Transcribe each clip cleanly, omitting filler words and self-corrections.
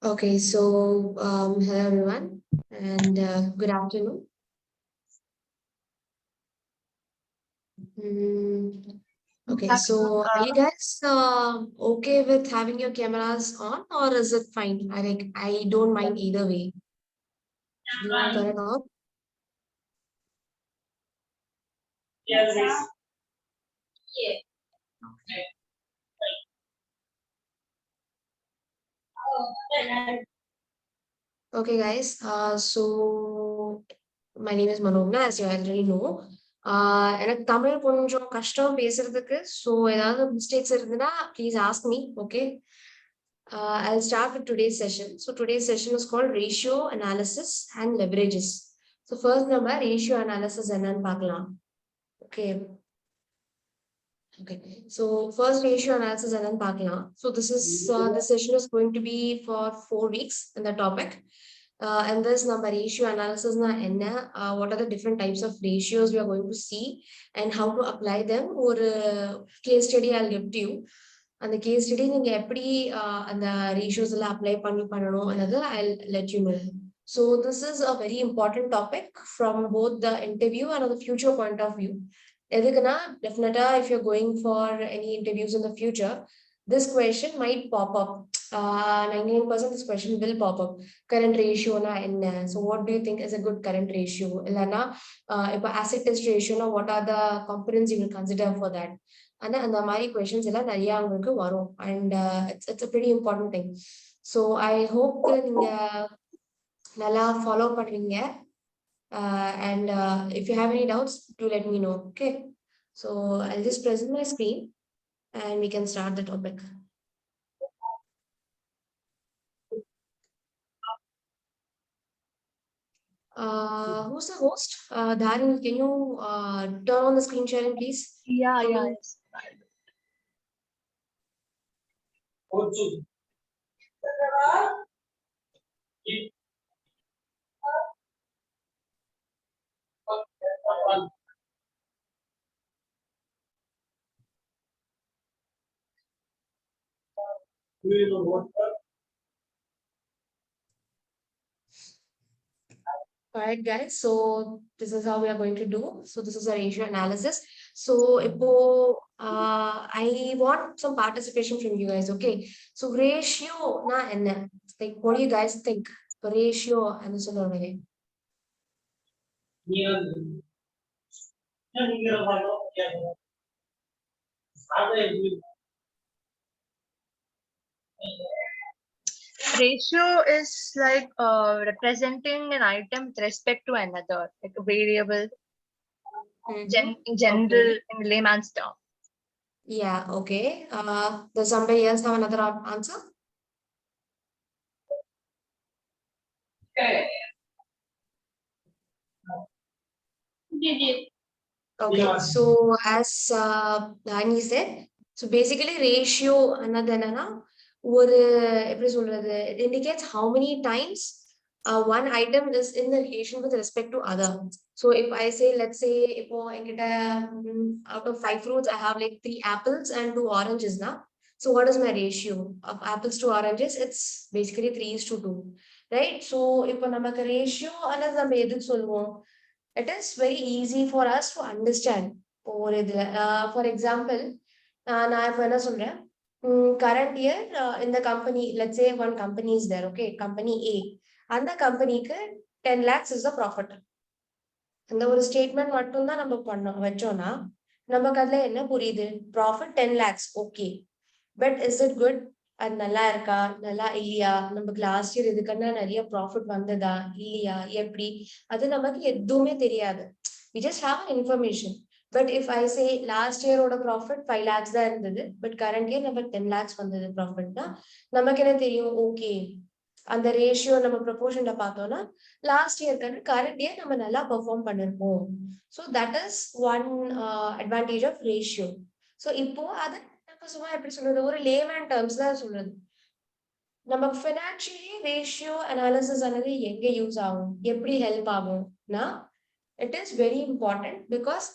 Okay, so hello everyone, and good afternoon. Mm, okay, so are you guys okay with having your cameras on, or is it fine? I don't mind either way. Do you want to turn it on? Yes. Okay, guys. So my name is Manogna, as you already know. எனக்கு தமிழ் கொஞ்சம் கஷ்டம் பேசுறதுக்கு. So ஏதாவது mistakes இருந்ததுன்னா please ask me. Okay. I'll start with today's session. So today's session is called ratio analysis and leverages. So first நம்ம ratio analysis என்னன்னு பார்க்கலாம். Okay. Okay. So first ratio analysis என்னன்னு பார்க்கலாம். So this session is going to be for 4 weeks in the topic. And this number ratio analysis na enna, what are the different types of ratios we are going to see and how to apply them, or case study I'll give to you. And the case study நீங்க எப்படி அந்த ratios எல்லாம் apply பண்ணணும் another I'll let you know. So this is a very important topic from both the interview and the future point of view. எதுக்குன்னா definitely if you're going for any interviews in the future, this question might pop up. 99% this question will pop up. Current ratio na enna? So what do you think is a good current ratio? Illana if asset test ratio na, what are the components you will consider for that? And அந்த மாதிரி questions எல்லாம் நிறைய உங்களுக்கு வரும், and it's a pretty important thing. So I hope நீங்க நல்லா follow பண்றீங்க. And if you have any doubts, do let me know. Okay. So I'll just present my screen and we can start the topic. Who's the host? Dharin, can you turn on the screen sharing, please? Yeah, yes. All right, guys. So this is how we are going to do. So this is a ratio analysis. So I want some participation from you guys. Okay. So ratio na enna? Like, what do you guys think? The ratio and so on. Ratio is like representing an item with respect to another, like a variable, in general, Okay. in layman's term. Yeah. Okay. Does somebody else have another answer? Okay, so as Dani said, so basically ratio another என்னன்னா ஒரு எப்படி சொல்றது, it indicates how many times one item is in the relation with respect to other. So if I say, let's say இப்போ என்கிட்ட out of 5 fruits I have like 3 apples and 2 oranges now. So what is my ratio of apples to oranges? It's basically 3:2, right? So இப்போ நமக்கு ratio அல்லது நம்ம எதுக்கு சொல்லுவோம்? It is very easy for us to understand. For example, நான் இப்ப என்ன சொல்றேன், current year in the company, let's say one company is there, okay, company A. அந்த கம்பெனிக்கு 10 lakhs is the profit. அந்த ஒரு ஸ்டேட்மெண்ட் மட்டும் தான் நம்ம பண்ணோம் வச்சோம்னா நமக்கு அதுல என்ன புரியுது, profit 10 lakhs, okay, but is it good? அது நல்லா இருக்கா நல்லா இல்லையா, நமக்கு லாஸ்ட் இயர் இதுக்குன்னா நிறைய ப்ராஃபிட் வந்ததா இல்லையா, எப்படி, அது நமக்கு எதுவுமே தெரியாது. we just have an information. But if I say last year ஓட profit 5 lakhs தான் இருந்தது, but current year நம்ம 10 lakhs வந்தது ப்ராஃபிட்னா நமக்கு என்ன தெரியும், ஓகே அந்த ரேஷியோ நம்ம ப்ரொபோர்ஷன்ல பார்த்தோம்னா லாஸ்ட் இயர் கரண்ட் இயர் நம்ம நல்லா பெர்ஃபார்ம் பண்ணிருப்போம். So that is one advantage of ratio. ஸோ இப்போ அதை நம்ம சும்மா எப்படி சொல்றது, ஒரு லேமேன் டேர்ம்ஸ் தான் சொல்றது. நம்ம ஃபினான்ஷியலி ரேஷியோ அனாலிசிஸ் ஆனது எங்க யூஸ் ஆகும், எப்படி ஹெல்ப் ஆகும்னா, it is very important because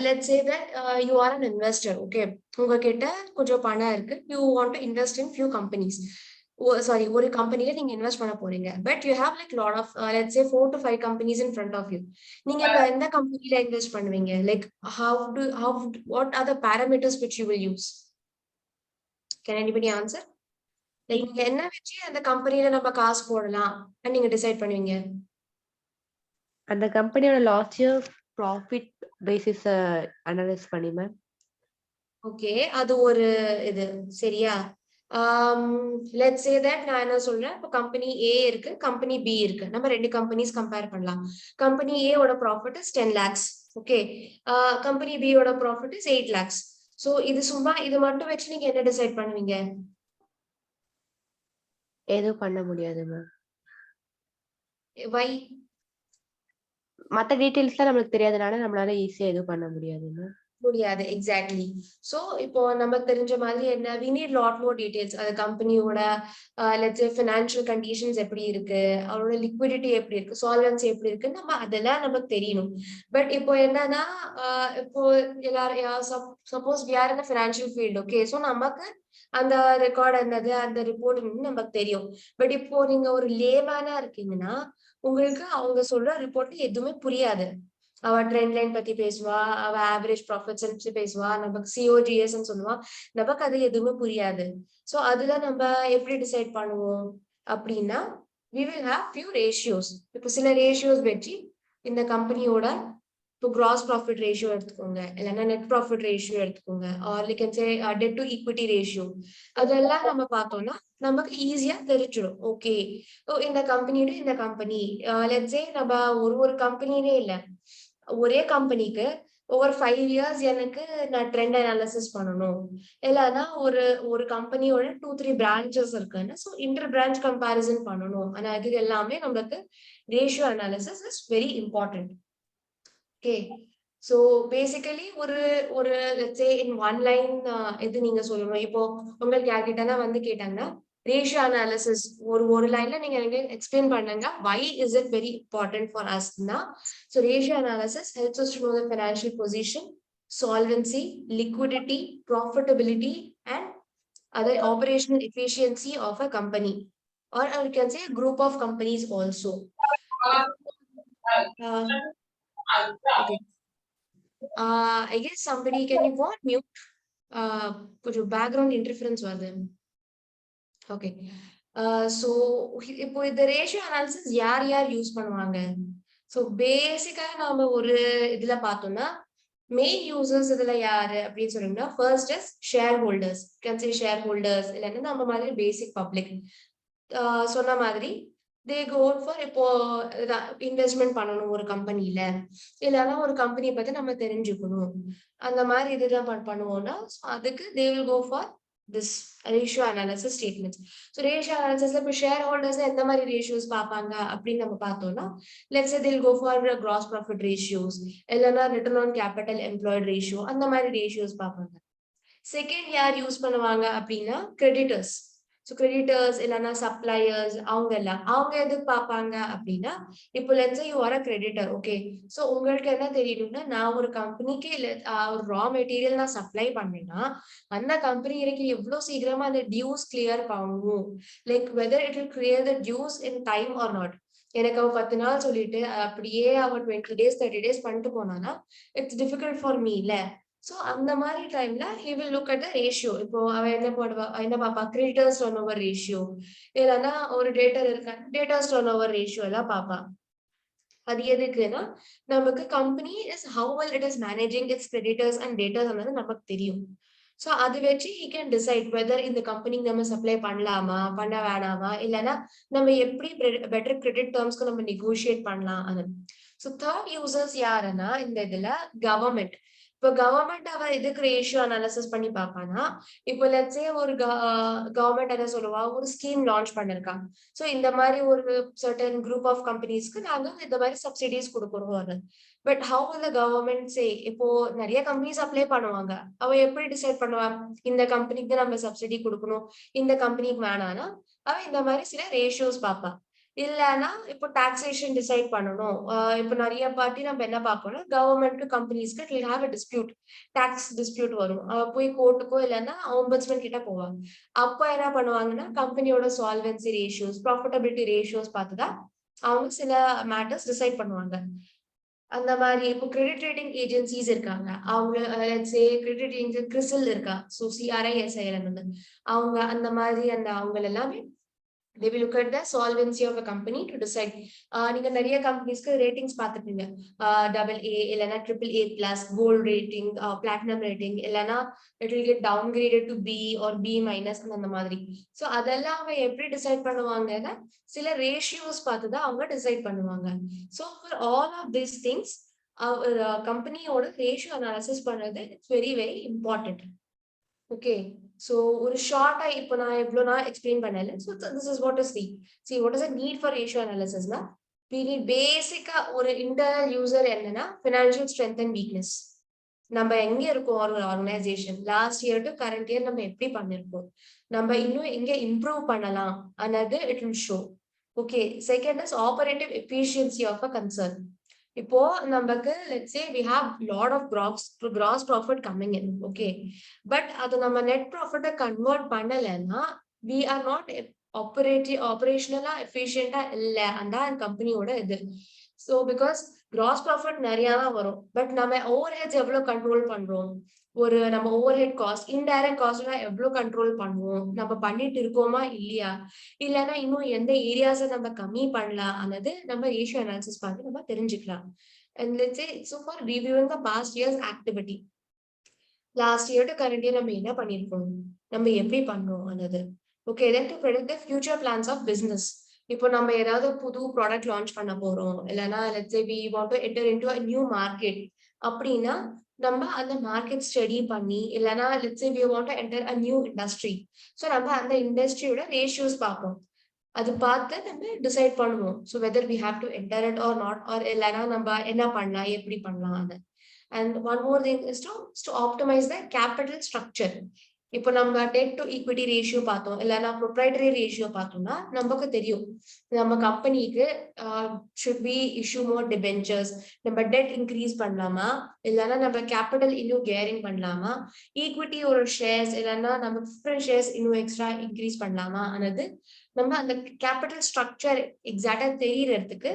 let's say that you are an investor, okay, உங்ககிட்ட கொஞ்சம் பணம் இருக்கு, you want to invest in few companies. Sorry ஒரு கம்பெனில நீங்க இன்வெஸ்ட் பண்ண போறீங்க. But you have like lot of let's say 4 to 5 companies in front of you. நீங்க இப்ப எந்த கம்பெனில இன்வெஸ்ட் பண்ணுவீங்க? Like what are the parameters which you will use? Can anybody answer? Like நீங்க என்ன வச்சு அந்த கம்பெனில நம்ம காசு போடலாம் நீங்க டிசைட் பண்ணுவீங்க? அந்த கம்பெனியோட last year profit basis analyse பண்ணி மேம். ஓகே, அது ஒரு இது சரியா? லெட்ஸ் சே தட் நான் என்ன சொல்றேன், இப்போ கம்பெனி ஏ இருக்கு, கம்பெனி பி இருக்கு. நம்ம ரெண்டு கம்பெனிஸ் கம்பேர் பண்ணலாம். கம்பெனி ஏ ஓட profit is 10 lakhs. Okay, company B ஓட ப்ராஃபிட் இஸ் 8 lakhs. சோ இது சும்மா இது மட்டும் வச்சு நீங்க என்ன டிசைட் பண்ணுவீங்க? எதுவும் பண்ண முடியாது மேம். வை? மத்த டீடைல்ஸ்லாம் நம்மளுக்கு தெரியாதனால நம்மளால ஈஸியா எதுவும் பண்ண முடியாது மேம். முடியாது. எக்ஸாக்ட்லி. சோ இப்போ நமக்கு தெரிஞ்ச மாதிரி என்ன, we need lot more details. அது கம்பெனியோட லெட்ஸ் சே ஃபினான்ஷியல் கண்டிஷன்ஸ் எப்படி இருக்கு, அவரோட லிக்விடிட்டி எப்படி இருக்கு, சால்வன்சி எப்படி இருக்கு, நம்ம அதெல்லாம் நமக்கு தெரியணும். பட் இப்போ என்னன்னா இப்போ எல்லாரும் suppose we are in financial field. Okay, so நமக்கு அந்த ரெக்கார்ட் என்னது, அந்த ரிப்போர்ட் நமக்கு தெரியும். பட் இப்போ நீங்க ஒரு லேமேனா இருக்கீங்கன்னா உங்களுக்கு அவங்க சொல்ற ரிப்போர்ட் எதுவுமே புரியாது. அவ ட்ரெண்ட் லைன் பத்தி பேசுவா, அவ ஆவரேஜ் ப்ராஃபிட்ஸ் பத்தி பேசுவா, நமக்கு சிஓஜிஎஸ் சொல்லுவா, நமக்கு அது எதுவுமே புரியாது. சோ அதுல நம்ம எப்படி டிசைட் பண்ணுவோம் அப்படின்னா, we will have few ratios. இப்போ சில ரேஷியோஸ் வச்சு இந்த கம்பெனியோட இப்போ கிராஸ் ப்ராஃபிட் ரேஷியோ எடுத்துக்கோங்க, இல்லைன்னா நெட் ப்ராஃபிட் ரேஷியோ எடுத்துக்கோங்க, or you can say debt to equity ratio. அதெல்லாம் நம்ம பார்த்தோம்னா நமக்கு ஈஸியா தெரிஞ்சிடும். ஓகே, இந்த கம்பெனியோட இந்த கம்பெனி லெட்ஸ் சே நம்ம ஒரு கம்பெனிலே இல்ல, ஒரே கம்பெனிக்கு ஓவர் 5 இயர்ஸ் எனக்கு நான் ட்ரெண்ட் அனாலிசிஸ் பண்ணணும், இல்லைன்னா ஒரு கம்பெனியோட 2-3 பிரான்ச்சஸ் இருக்குன்னு ஸோ இன்டர் பிரான்ச் கம்பேரிசன் பண்ணணும். ஆனா இது எல்லாமே நம்மளுக்கு ratio analysis is very important. Okay, so basically ஒரு ஒரு let's say in one line இது நீங்க சொல்லணும். இப்போ உங்களுக்கு யார்கிட்டனா வந்து கேட்டாங்கன்னா ரேஷியோ அனாலிசிஸ் ஒரு லைன்ல நீங்க எனக்கு எக்ஸ்பிளைன் பண்ணுங்க, why is it very important for us னா, so ratio analysis helps us to know the financial position, solvency, liquidity, profitability and other operational efficiency of a company, or you can say a group of companies also. Okay, I guess somebody can you go on mute? கொஞ்சம் background interference வருது. Okay, so இப்போ இந்த ratio analysis யார் யார் use பண்ணுவாங்க? So பேசிக்கா நாம ஒரு இதுல பார்த்தோம்னா மெயின் யூசர்ஸ் இதுல யாரு அப்படின்னு சொன்னீங்கன்னா, first is share holders. Can say share holders, இல்லைன்னா நம்ம மாதிரி பேசிக் பப்ளிக். சொன்ன மாதிரி தே கோ ஃபார் இப்போ இன்வெஸ்ட்மெண்ட் பண்ணணும் ஒரு கம்பெனில, இல்லைன்னா ஒரு கம்பெனியை பத்தி நம்ம தெரிஞ்சுக்கணும், அந்த மாதிரி இதுதான் பண்ணுவோம்னா அதுக்கு they will go for this ratio analysis statements. So ratio analysis இப்போ ஷேர் ஹோல்டர்ஸ் எந்த மாதிரி ரேஷியோஸ் பார்ப்பாங்க அப்படின்னு நம்ம பார்த்தோம்னா, let's say they'll go for gross profit ratios, இல்லைன்னா return on capital employed ratio, அந்த மாதிரி ரேஷியோஸ் பார்ப்பாங்க. செகண்ட் யார் யூஸ் பண்ணுவாங்க அப்படின்னா கிரெடிட்டர்ஸ். ஸோ கிரெடிட்டர்ஸ் இல்லைன்னா சப்ளையர்ஸ், அவங்க எதுக்கு பார்ப்பாங்க அப்படின்னா, இப்போ let's say you are a creditor. Okay, so உங்களுக்கு என்ன தெரியணும்னா, நான் ஒரு கம்பெனிக்கு ஒரு ரா மெட்டீரியல் நான் சப்ளை பண்ணேன்னா அந்த கம்பெனி எனக்கு எவ்வளவு சீக்கிரமா அந்த டியூஸ் கிளியர் பண்ணணும், like whether it will clear the dues in time or not. எனக்கு அவ 10 நாள் சொல்லிட்டு அப்படியே அவ 20 days 30 days பண்ணிட்டு போனானா இட்ஸ் டிஃபிகல்ட் ஃபார் மீ இல்ல. சோ அந்த மாதிரி டைம்ல he will look at the ratio. இப்போ அவ என்ன பாப்பா, கிரெடிட்டர்ஸ் டர்ன் ஓவர் ரேஷியோ, இல்லைன்னா ஒரு டேட்டர் இருக்க டேட்டர்ஸ் டர்ன் ஓவர் ரேஷியோ எல்லாம் பாப்பா. அது எதுக்குன்னா, நமக்கு company is how well it is managing its creditors and debtors நமக்கு தெரியும். சோ அது வச்சு he can decide whether இந்த கம்பெனிக்கு நம்ம சப்ளை பண்ணலாமா பண்ண வேணாமா, இல்லைன்னா நம்ம எப்படி பெட்டர் கிரெடிட் டேர்ம்ஸ்க்கு நம்ம நெகோஷியேட் பண்ணலாம் அது. சோ தேர்ட் யூசர்ஸ் யாருன்னா இந்த இதுல கவர்மெண்ட். இப்போ கவர்மெண்ட் அவ எதுக்கு ரேஷியோ அனாலிசிஸ் பண்ணி பார்ப்பானா, இப்போ லெட்ஸ் சே ஒரு கவர்மெண்ட் என்ன சொல்லுவா, ஒரு ஸ்கீம் லான்ச் பண்ணிருக்காங்க. சோ இந்த மாதிரி ஒரு சர்டன் குரூப் ஆஃப் கம்பெனிஸ்க்கு நாங்க இந்த மாதிரி சப்சிடிஸ் கொடுக்குறோம். But how will the government say, இப்போ நிறைய கம்பெனிஸ் அப்ளை பண்ணுவாங்க, அவ எப்படி டிசைட் பண்ணுவா இந்த கம்பெனிக்கு தான் நம்ம சப்சிடி கொடுக்கணும், இந்த கம்பெனிக்கு வேணானா அவ இந்த மாதிரி சில ரேஷியோஸ் பார்ப்பா. இல்லைன்னா இப்போ டாக்ஸேஷன் டிசைட் பண்ணணும். இப்போ நிறைய பார்ட்டி நம்ம என்ன பார்ப்போம்னா கவர்மெண்ட் கம்பெனிஸ்க்கு it will have a dispute, tax dispute வரும். போய் கோர்ட்டுக்கோ இல்லைன்னா ஆம்பட்ஸ்மேன் கிட்ட போவாங்க. அப்போ என்ன பண்ணுவாங்கன்னா கம்பெனியோட சால்வென்சி ரேஷியோஸ், ப்ராஃபிட்டபிலிட்டி ரேஷியோஸ் பார்த்துதான் அவங்க சில மேட்டர்ஸ் டிசைட் பண்ணுவாங்க. அந்த மாதிரி இப்போ கிரெடிட் ரேட்டிங் ஏஜென்சிஸ் இருக்காங்க. அவங்க கிரெடிட் ரேட்டிங் கிறிசில் இருக்கா, ஸோ CRISIL அவங்க அந்த மாதிரி அவங்க எல்லாமே they will look at the solvency of a company to decide. நீங்க நிறைய கம்பெனிஸ்க்கு ரேட்டிங்ஸ் பார்த்துப்பீங்க. AA இல்லைன்னா AAA+, gold rating, platinum rating, இல்லைன்னா it will get downgraded to B or B- அந்த மாதிரி. ஸோ அதெல்லாம் அவங்க எப்படி டிசைட் பண்ணுவாங்கன்னா சில ரேஷியோஸ் பார்த்து தான் அவங்க டிசைட் பண்ணுவாங்க. So for all of these things கம்பெனியோட ரேஷியோ அனாலிசிஸ் பண்றது it's very very important. Okay, so ஒரு ஷார்ட்டா இப்போ நான் எவ்வளோ எக்ஸ்பிளைன் பண்ணல. So this is what is what is a need for ratio அனாலிசிஸ்னா we need பேசிக்கா ஒரு இன்டர்னல் யூசர் என்னன்னா ஃபினான்ஷியல் ஸ்ட்ரென்த் அண்ட் வீக்னஸ். நம்ம எங்க இருக்கோம் ஒரு organisation, last year to current year நம்ம எப்படி பண்ணிருக்கோம், நம்ம இன்னும் எங்க இம்ப்ரூவ் பண்ணலாம் அன்னது it will show. Okay, second is operative efficiency of a concern. இப்போ நமக்கு let's say we have lot of gross profit coming in, okay, but அது நம்ம net profit கன்வெர்ட் பண்ணலன்னா we are not operationally efficient இல்ல அந்த கம்பெனியோட இது. so because gross profit நிறைய தான் வரும், பட் நம்ம ஓவர்ஹெட்ஸ் எவ்வளவு கண்ட்ரோல் பண்றோம், ஒரு நம்ம ஓவர்ஹெட் காஸ்ட் இன்டைரக்ட் காஸ்ட் எவ்வளவு கண்ட்ரோல் பண்ணுவோம், நம்ம பண்ணிட்டு இருக்கோமா இல்லையா, இல்லைன்னா இன்னும் எந்த ஏரியாஸை நம்ம கம்மி பண்ணலாம் அன்னது நம்ம ரேஷியோ அனாலிசிஸ் பார்த்து நம்ம தெரிஞ்சுக்கலாம். And let's say so for reviewing the past year's activity, last year to current year நம்ம என்ன பண்ணிருக்கோம், நம்ம எப்படி பண்ணோம் அன்னது. Okay, then to predict the future plans of business. இப்போ நம்ம ஏதாவது புது ப்ராடக்ட் லான்ச் பண்ண போறோம், இல்லைன்னா let's say we want to enter into a new market அப்படின்னா நம்ம அந்த மார்க்கெட் ஸ்டடி பண்ணி, இல்லைன்னா let's say we want to enter a new industry, so நம்ம அந்த இண்டஸ்ட்ரியோட ரேஷியோஸ் பார்ப்போம். அது பார்த்து நம்ம டிசைட் பண்ணுவோம். So whether we have to enter it or not, or இல்லைன்னா நம்ம என்ன பண்ணலாம் எப்படி பண்ணலாம் அது. And one more thing is to optimise the capital structure. இப்போ நம்ம டெட் டு ஈக்விட்டி ரேஷியோ பார்த்தோம், இல்லைன்னா ப்ரொப்ரைட்டரி ரேஷியோ பார்த்தோம்னா நமக்கு தெரியும் நம்ம கம்பெனிக்கு should be issue more debentures, நம்ம டெட் இன்க்ரீஸ் பண்ணலாமா, இல்லைன்னா நம்ம கேபிட்டல் இன்னும் கேரிங் பண்ணலாமா, ஈக்விட்டி ஒரு ஷேர்ஸ் இல்லைன்னா நம்ம ப்ரிஃபரன்ஸ் ஷேர்ஸ் இன்னும் எக்ஸ்ட்ரா இன்க்ரீஸ் பண்ணலாமா அன்னது நம்ம அந்த கேபிட்டல் ஸ்ட்ரக்சர் எக்ஸாக்டா தெரியறதுக்கு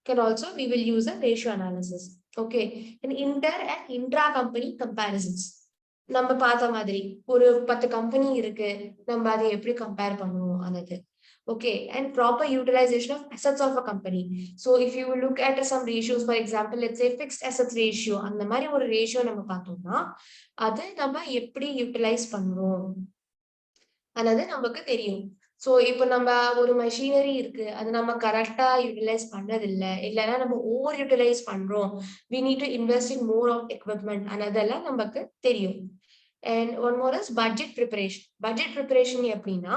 can also we will use a ratio analysis. Okay, and inter and intra company comparisons. நம்ம பார்த்த மாதிரி ஒரு 10 கம்பெனி இருக்கு, நம்ம அதை எப்படி கம்பேர் பண்ணுவோம் அன்னது. Okay, and proper utilization of assets of a company. So if you look at some ratios, for example, let's say fixed assets ratio, அந்த மாதிரி ஒரு ரேஷியோ நம்ம பார்த்தோம்னா அது நம்ம எப்படி யூட்டிலைஸ் பண்ணுவோம் அன்னது நமக்கு தெரியும். ஸோ இப்போ நம்ம ஒரு மெஷினரி இருக்கு, அது நம்ம கரெக்டா யூட்டிலைஸ் பண்ணது இல்லை, இல்லைன்னா நம்ம ஓவர் யூட்டிலைஸ் பண்றோம், we need to invest in more of equipment அதெல்லாம் நமக்கு தெரியும். And one more is budget preparation. Budget preparation எப்படின்னா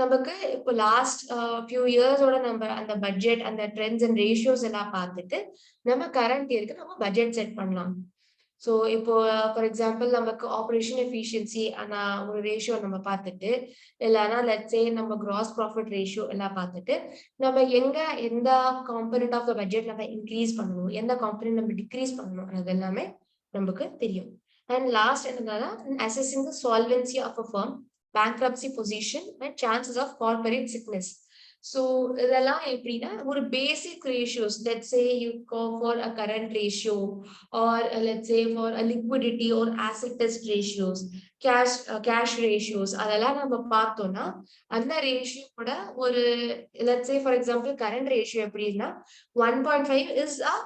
நமக்கு இப்போ லாஸ்ட் ஃபியூ இயர்ஸோட நம்ம அந்த பட்ஜெட் அந்த ட்ரெண்ட்ஸ் அண்ட் ரேஷியோஸ் எல்லாம் பார்த்துட்டு நம்ம கரண்ட் இயருக்கு நம்ம பட்ஜெட் செட் பண்ணலாம். ஸோ இப்போ ஃபார் எக்ஸாம்பிள் நமக்கு ஆப்ரேஷன் எஃபிஷியன்சி ஆனா ஒரு ரேஷியோ நம்ம பார்த்துட்டு, இல்லைன்னா லெட்ஸ் சே நம்ம கிராஸ் ப்ராஃபிட் ரேஷியோ எல்லாம் பார்த்துட்டு நம்ம எந்த காம்பனண்ட் ஆஃப் த பட்ஜெட் நம்ம இன்க்ரீஸ் பண்ணணும், எந்த காம்பனண்ட் நம்ம டிக்ரீஸ் பண்ணணும் அது எல்லாமே நமக்கு தெரியும். அண்ட் லாஸ்ட் என்னன்னா assessing the solvency of a firm, bankruptcy position and chances of corporate sickness. So இதெல்லாம் எப்படின்னா ஒரு basic ratios, let's say you go for a current ratio or let's say for a liquidity or asset test ratios, cash ratios அதெல்லாம் நம்ம பார்த்தோம்னா அந்த ரேஷியோட ஒரு let's say for example current ratio எப்படின்னா 1.5 இஸ் அ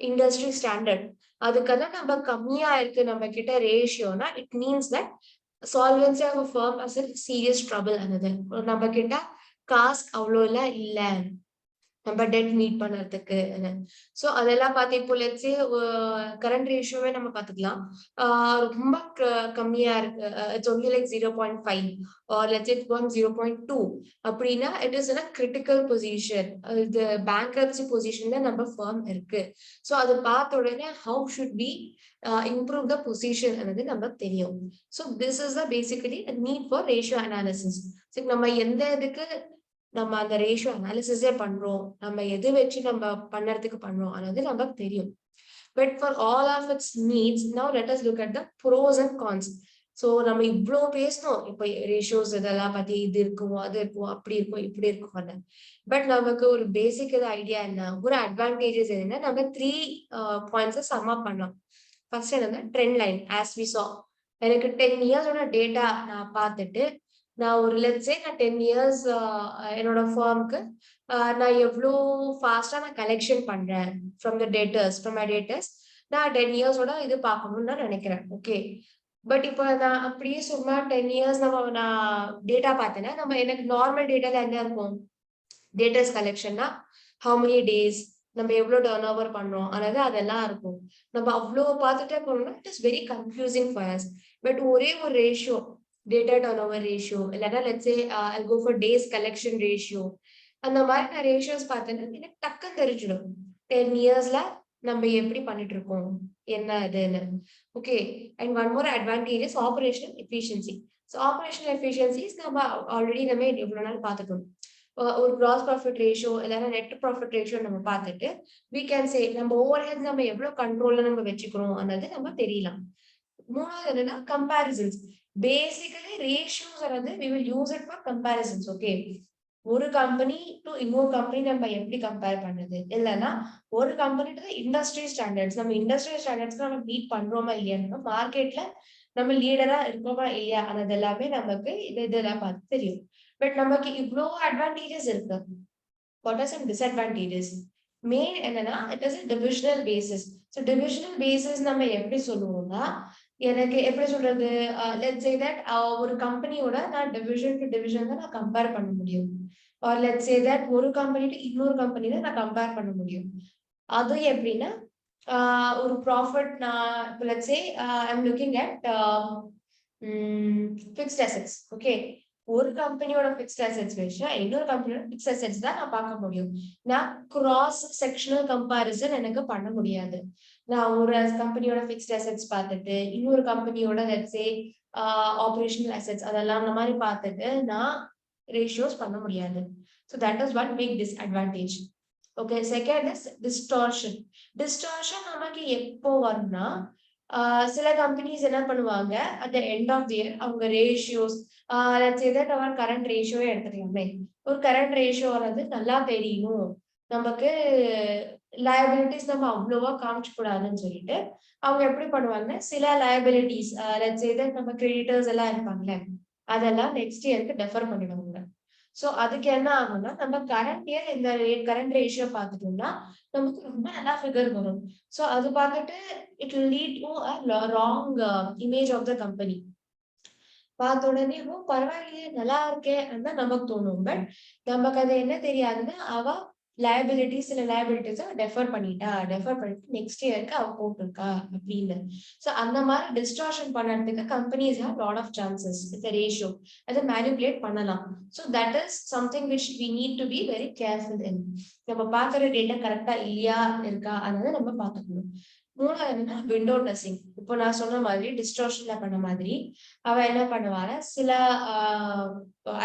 இண்டஸ்ட்ரி ஸ்டாண்டர்ட். அதுக்கெல்லாம் நம்ம கம்மியா இருக்கு நம்ம கிட்ட ரேஷியோனா it means that solvency of a firm as a serious trouble another. நம்ம கிட்ட காசு அவ்வளோ எல்லாம் இல்ல நம்ம டெட் மீட் பண்றதுக்கு. ஸோ அதெல்லாம் பார்த்து இப்போ லெட்ஸ் சே கரண்ட் ரேஷியோவே நம்ம பார்த்துக்கலாம், ரொம்ப கம்மியா இருக்கு, it's only like 0.5 or let's it 0.2 அப்படின்னா it is in a critical position, இது பேங்க்ரப்சி பொசிஷன்ல நம்ம ஃபர்ம் இருக்கு. ஸோ அதை பார்த்த உடனே how should be improve the position అనేది நமக்கு தெரியும். So this is the basically a need for ratio analysis. So நம்ம எந்த இதுக்கு நம்ம அந்த ரேஷியோ அனாலிசிஸே பண்றோம், நம்ம எது வச்சு நம்ம பண்ணறதுக்கு பண்றோம் அதாவது நமக்கு தெரியும். But for all of its needs now let us look at the pros and cons. So நம்ம இவ்வளோ பேசணும் இப்போ ரேஷியோஸ் இதெல்லாம் பத்தி, இது இருக்கும் அது இருக்கும் அப்படி இருக்கும் இப்படி இருக்கும். பட் நமக்கு ஒரு பேசிக் ஐடியா என்ன, ஒரு அட்வான்டேஜஸ் என்ன, நம்ம 3 பாயிண்ட்ஸை சம் அப் பண்ணலாம். ஃபர்ஸ்ட் என்னன்னா ட்ரெண்ட் லைன். ஆஸ் வி சா, எனக்கு 10 இயர்ஸோட டேட்டா நான் பார்த்துட்டு நான் ஒரு லெட்ஸே நான் 10 இயர்ஸ் என்னோட ஃபார்முக்கு நான் எவ்வளோ ஃபாஸ்டா நான் கலெக்ஷன் பண்றேன் ஃப்ரம் த டேட்டர்ஸ், ஃப்ரம் மை டேட்டர்ஸ், நான் 10 இயர்ஸோட இது பார்க்கணும்னு நான் நினைக்கிறேன். ஓகே, பட் இப்போ நான் அப்படியே சும்மா 10 இயர்ஸ் நான் டேட்டா பார்த்தேன்னா நம்ம எனக்கு நார்மல் டேட்டால என்ன இருக்கும், டேட்டர்ஸ் கலெக்ஷன்னா ஹவு மெனி டேஸ், நம்ம எவ்வளவு டர்ன் ஓவர் பண்றோம் அதாவது அதெல்லாம் இருக்கும். நம்ம அவ்வளோ பார்த்துட்டே போனோம்னா it is very confusing for us. But ஒரே ஒரு ratio, debtor turnover ratio, இல்லைன்னா let's say I go for days collection ratio, அந்த மாதிரி நான் ரேஷியோஸ் பார்த்தேன்னா எனக்கு டக்குன்னு தெரிஞ்சிடும் 10 இயர்ஸ்ல நம்ம எப்படி பண்ணிட்டு இருக்கோம் என்ன இதுன்னு. Okay, and one more advantage is operational efficiency. So operational efficiencies நம்ம ஆல்ரெடி நம்ம எவ்வளவு நாள் பார்த்துட்டோம். ஒரு கிராஸ் ப்ராஃபிட் ரேஷியோ இல்லைன்னா நெட் ப்ராஃபிட் ரேஷியோ நம்ம பார்த்துட்டு we can say நம்ம ஓவர் ஹெட் நம்ம எவ்வளவு கண்ட்ரோல்ல நம்ம வச்சுக்கிறோம் அன்னது நம்ம தெரியலாம். மூணாவது என்னன்னா கம்பேரிசன்ஸ். பேசிக்கலி ரேஷியோஸ் வந்து we will use it for comparisons. Okay, ஒரு கம்பெனி டு இன்னொரு கம்பெனி நம்ம எப்படி கம்பேர் பண்ணுது, இல்லைன்னா ஒரு கம்பெனி டு இண்டஸ்ட்ரி ஸ்டாண்டர்ட்ஸ், நம்ம இண்டஸ்ட்ரி ஸ்டாண்டர்ட்ஸ் நம்ம மீட் பண்றோமா இல்லையா, மார்க்கெட்ல நம்ம லீடரா இருக்கோமா இல்லையா, அது எல்லாமே நமக்கு இதெல்லாம் பார்த்து தெரியும். பட் நமக்கு இவ்வளோ அட்வான்டேஜஸ் இருக்கு. What are some disadvantages? Main என்னன்னா it is divisional basis. So divisional basis நம்ம எப்படி சொல்லுவோம்னா, எனக்கு எப்படி சொல்றது, லெட்ஸ் சே தட் ஒரு கம்பெனியோட நான் டிவிஷன் டு டிவிஷன் தான் நான் கம்பேர் பண்ண முடியும். ஆர் லெட்ஸ் சே தட் ஒரு கம்பெனி டு இன்னொரு கம்பெனி தான் நான் கம்பேர் பண்ண முடியும். அது எப்படின்னா ஒரு ப்ராஃபிட் நான் இப்போ let's say I'm looking at fixed assets. Okay, ஒரு கம்பெனியோட ஃபிக்ஸ்ட் அசெட்ஸ் வச்சு இன்னொரு கம்பெனியோட ஃபிக்ஸ்ட் அசெட்ஸ் தான் நான் பார்க்க முடியும். நான் கிராஸ் செக்ஷனல் கம்பாரிசன் எனக்கு பண்ண முடியாது. நான் ஒரு கம்பெனியோட ஃபிக்ஸ்ட் அசெட்ஸ் பார்த்துட்டு இன்னொரு கம்பெனியோட லெட்ஸ் சே ஆபரேஷனல் அசெட்ஸ் அதெல்லாம் அந்த மாதிரி பார்த்துட்டு நான் ரேஷியோஸ் பண்ண முடியாது. So that is one big disadvantage. Okay, second is distortion. Distortion நமக்கு எப்போ வரும்னா, சில கம்பெனிஸ் என்ன பண்ணுவாங்க, at the end of the year அவங்க ratios let's say that our current ரேஷியோவே எடுத்துக்கலாமே, ஒரு கரண்ட் ரேஷியோ வந்து நல்லா தெரியணும், நமக்கு லயபிலிட்டிஸ் நம்ம அவ்வளோவா காமிச்சு கூடாதுன்னு சொல்லிட்டு அவங்க எப்படி பண்ணுவாங்க, சில லயபிலிட்டிஸ் லெட்ஸ் சே தட் நம்ம கிரெடிட்டர்ஸ் எல்லாம் இருப்பாங்கல்ல அதெல்லாம் நெக்ஸ்ட் இயருக்கு டெஃபர் பண்ணிடுவாங்க. ஸோ அதுக்கு என்ன ஆகும்னா, நம்ம கரண்ட் இயர் இந்த கரண்ட் ரேஷியோ பார்த்துட்டோம்னா நமக்கு ரொம்ப நல்லா ஃபிகர் வரும். ஸோ அது பார்த்துட்டு it will lead to a wrong image of the company. பார்த்த உடனே பரவாயில்லையே நல்லா இருக்கே தான் நமக்கு தோணும். பட் நமக்கு அது என்ன தெரியாதுன்னா, அவ லயபிலிட்டிஸ் சில லயபிலிட்டிஸை டெஃபர் பண்ணிட்டு நெக்ஸ்ட் இயருக்கு அவ போட்டிருக்கா அப்படின்னு. ஸோ அந்த மாதிரி டிஸ்டார்ஷன் பண்ணுறதுக்கு companies have lot of chances with ratio அதை மேனிபுலேட் பண்ணலாம். So that is something which we need to be very careful in. நம்ம பார்க்குற டேட்டா கரெக்டா இல்லையா இருக்கா அதனால நம்ம பார்த்துக்கணும். மூணாவது என்னன்னா விண்டோ ட்ரெஸ்ஸிங். இப்போ நான் சொன்ன மாதிரி டிஸ்டார்ஷன்ல பண்ண மாதிரி அவ என்ன பண்ணுவாங்க, சில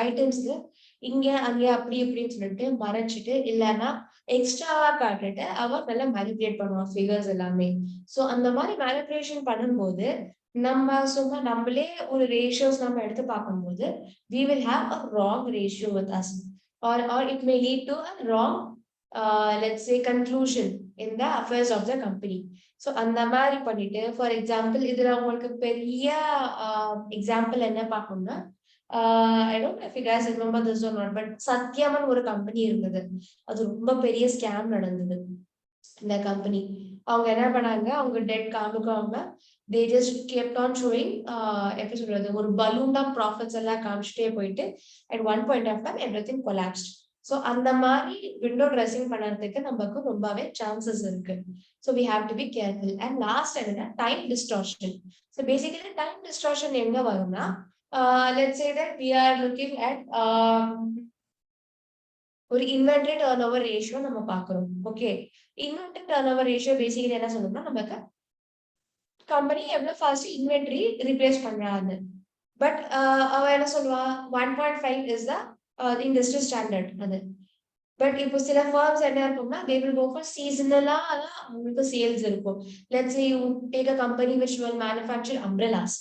ஐட்டம்ஸ் இங்க அங்க அப்படி இப்படின்னு சொல்லிட்டு மறைச்சிட்டு இல்லைன்னா எக்ஸ்ட்ராவா காட்டிட்டு அவ நல்லா மேனிபுலேட் பண்ணுவான் ஃபிகர்ஸ் எல்லாமே. ஸோ அந்த மாதிரி மேனிபுலேஷன் பண்ணும்போது நம்ம சும்மா நம்மளே ஒரு ரேஷியோஸ் நம்ம எடுத்து பார்க்கும்போது we will have a wrong ratio with us, or it may lead to a wrong let's say conclusion in the affairs of the company. So அந்த மாதிரி பண்ணிட்டு ஃபார் எக்ஸாம்பிள் இதுல உங்களுக்கு பெரிய எக்ஸாம்பிள் என்ன பார்க்கணும்னா, I don't know if you guys remember this or not, but சத்யாமன் ஒரு company இருந்தது. அது ரொம்ப பெரிய ஸ்கேம் நடந்தது. இந்த கம்பெனி அவங்க என்ன பண்ணாங்க, அவங்க dead காமிக்காம they just kept on showing எப்படி சொல்றது, ஒரு பலூன் ஆஃப் ப்ராஃபிட்ஸ் எல்லாம் காமிச்சிட்டே போயிட்டு at one point of time everything collapsed. So அந்த மாதிரி விண்டோ ட்ரெஸ்ஸிங் பண்ணுறதுக்கு நமக்கு ரொம்பவே சான்சஸ் இருக்கு. So we have to be careful. And last என்னன்னா time distortion. So basically time distortion எங்க வரும்னா, let's say that we are looking at ஒரு இன்வென்டரி டர்ன் ஓவர் ரேஷியோ நம்ம பார்க்குறோம். Okay, inventory turnover ratio basically என்ன சொல்லணும்னா, நமக்கு company எவ்வளவு ஃபாஸ்ட் இன்வென்டரி ரீப்ளேஸ் பண்றாங்க. பட் அவ என்ன சொல்லுவா, 1.5 இஸ் த industry standard அது. பட் இப்போ சில firms என்ன இருக்கும்னா they will go for seasonal-ஆ அவங்களுக்கு sales இருக்கும். Let's say you take a company which will manufacture umbrellas.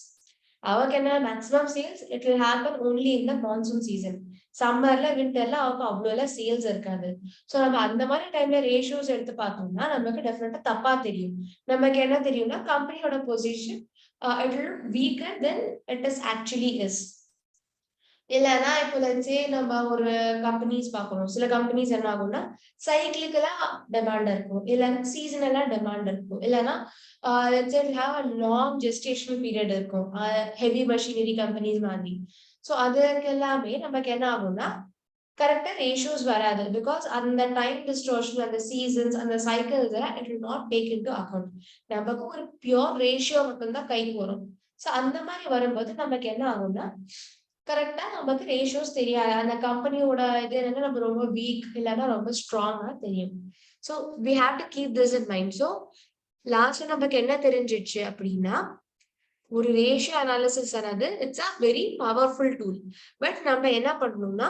அவருக்கு என்ன maximum sales it will happen only in the monsoon season. சம்மர்ல விண்டர்ல அவருக்கு அவ்வளோ சேல்ஸ் இருக்காது. ஸோ நம்ம அந்த மாதிரி டைம்ல ரேஷியோஸ் எடுத்து பார்த்தோம்னா நமக்கு டெஃபினட்டா தப்பா தெரியும். நமக்கு என்ன தெரியும்னா கம்பெனியோட position it will weaker than it is actually is. இல்லைன்னா இப்போ லெட்ஸே நம்ம ஒரு கம்பெனிஸ் பார்க்கணும். சில கம்பெனிஸ் என்ன ஆகும்னா சைக்கிளிக்கலா டிமாண்ட் இருக்கும், இல்லைன்னா சீசனலா டிமாண்ட் இருக்கும், இல்லைன்னா let's say have a long gestational period இருக்கும் ஹெவி மெஷினரி கம்பெனிஸ் மாதிரி. ஸோ அதுக்கு எல்லாமே நமக்கு என்ன ஆகும்னா கரெக்டா ரேஷியோஸ் வராது. பிகாஸ் அந்த டைம் டிஸ்டோர்ஷன், அந்த சீசன்ஸ், அந்த cycles it will not take in to account. நமக்கு ஒரு பியோர் ரேஷியோ மட்டும்தான் கைக்கு வரும். ஸோ அந்த மாதிரி வரும்போது நமக்கு என்ன ஆகும்னா கரெக்டா நமக்கு ரேஷியோஸ் தெரியாது. அந்த கம்பெனியோட இது என்னன்னா நம்ம ரொம்ப வீக் இல்லைன்னா ரொம்ப ஸ்ட்ராங்கா தெரியும். So we have to keep this in mind. So லாஸ்ட்ல நமக்கு என்ன தெரிஞ்சிச்சு அப்படின்னா ஒரு ரேஷியோ அனாலிசிஸ் ஆனது it's a very powerful tool. But நம்ம என்ன பண்ணணும்னா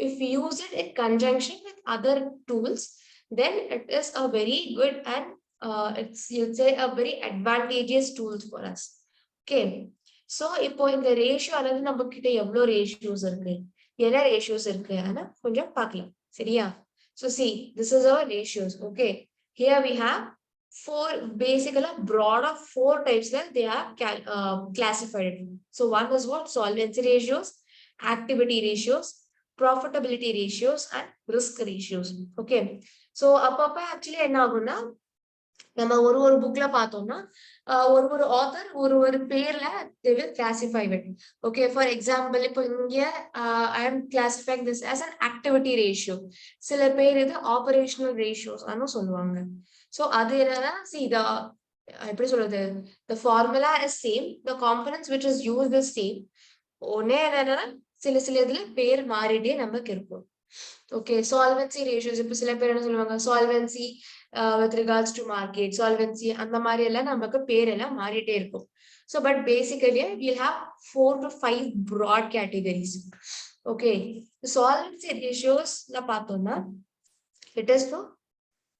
if use it in conjunction with other tools then it is a very good and it's a very advantageous tools for us. Okay, so இப்போ இந்த ratio அதாவது நம்ம கிட்ட எவ்வளோ ratios இருக்கு, என்ன ரேஷியோஸ் இருக்கு ஆனா கொஞ்சம் பார்க்கலாம். சரியா? So see this is our ratios. Okay, here we have four, basically broad of four types that they are classified. So one is what? Solvency ratios, activity ratios, profitability ratios and risk ratios. Okay, so அப்பப்ப actually என்ன ஆகும்னா நம்ம ஒரு புக்ல பார்த்தோம்னா ஒரு author ஒரு பேர்ல they will classify it. Okay, for example இப்போ இங்க I am classifying this as an activity ratio. சில பேர் இது operational ratios ஆனு சொல்லுவாங்க. So அது என்னன்னா see the எப்படி சொல்றது, the formula is same, the components which is used is same. ஒன்னே என்னன்னா சில இதுல பேர் மாறிட்டே நமக்கு இருக்கும். ஓகே, சால்வென்சி ரேஷியோஸ் இப்போ சில பேர் என்ன சொல்லுவாங்க solvency with regards to market, solvency அந்த மாதிரி எல்லாம் நமக்கு பேர் எல்லாம் மாறிட்டே இருக்கும். So but basically we'll have 4 to 5 broad categories. Okay, the solvency ratios la பார்த்தோம்னா it is to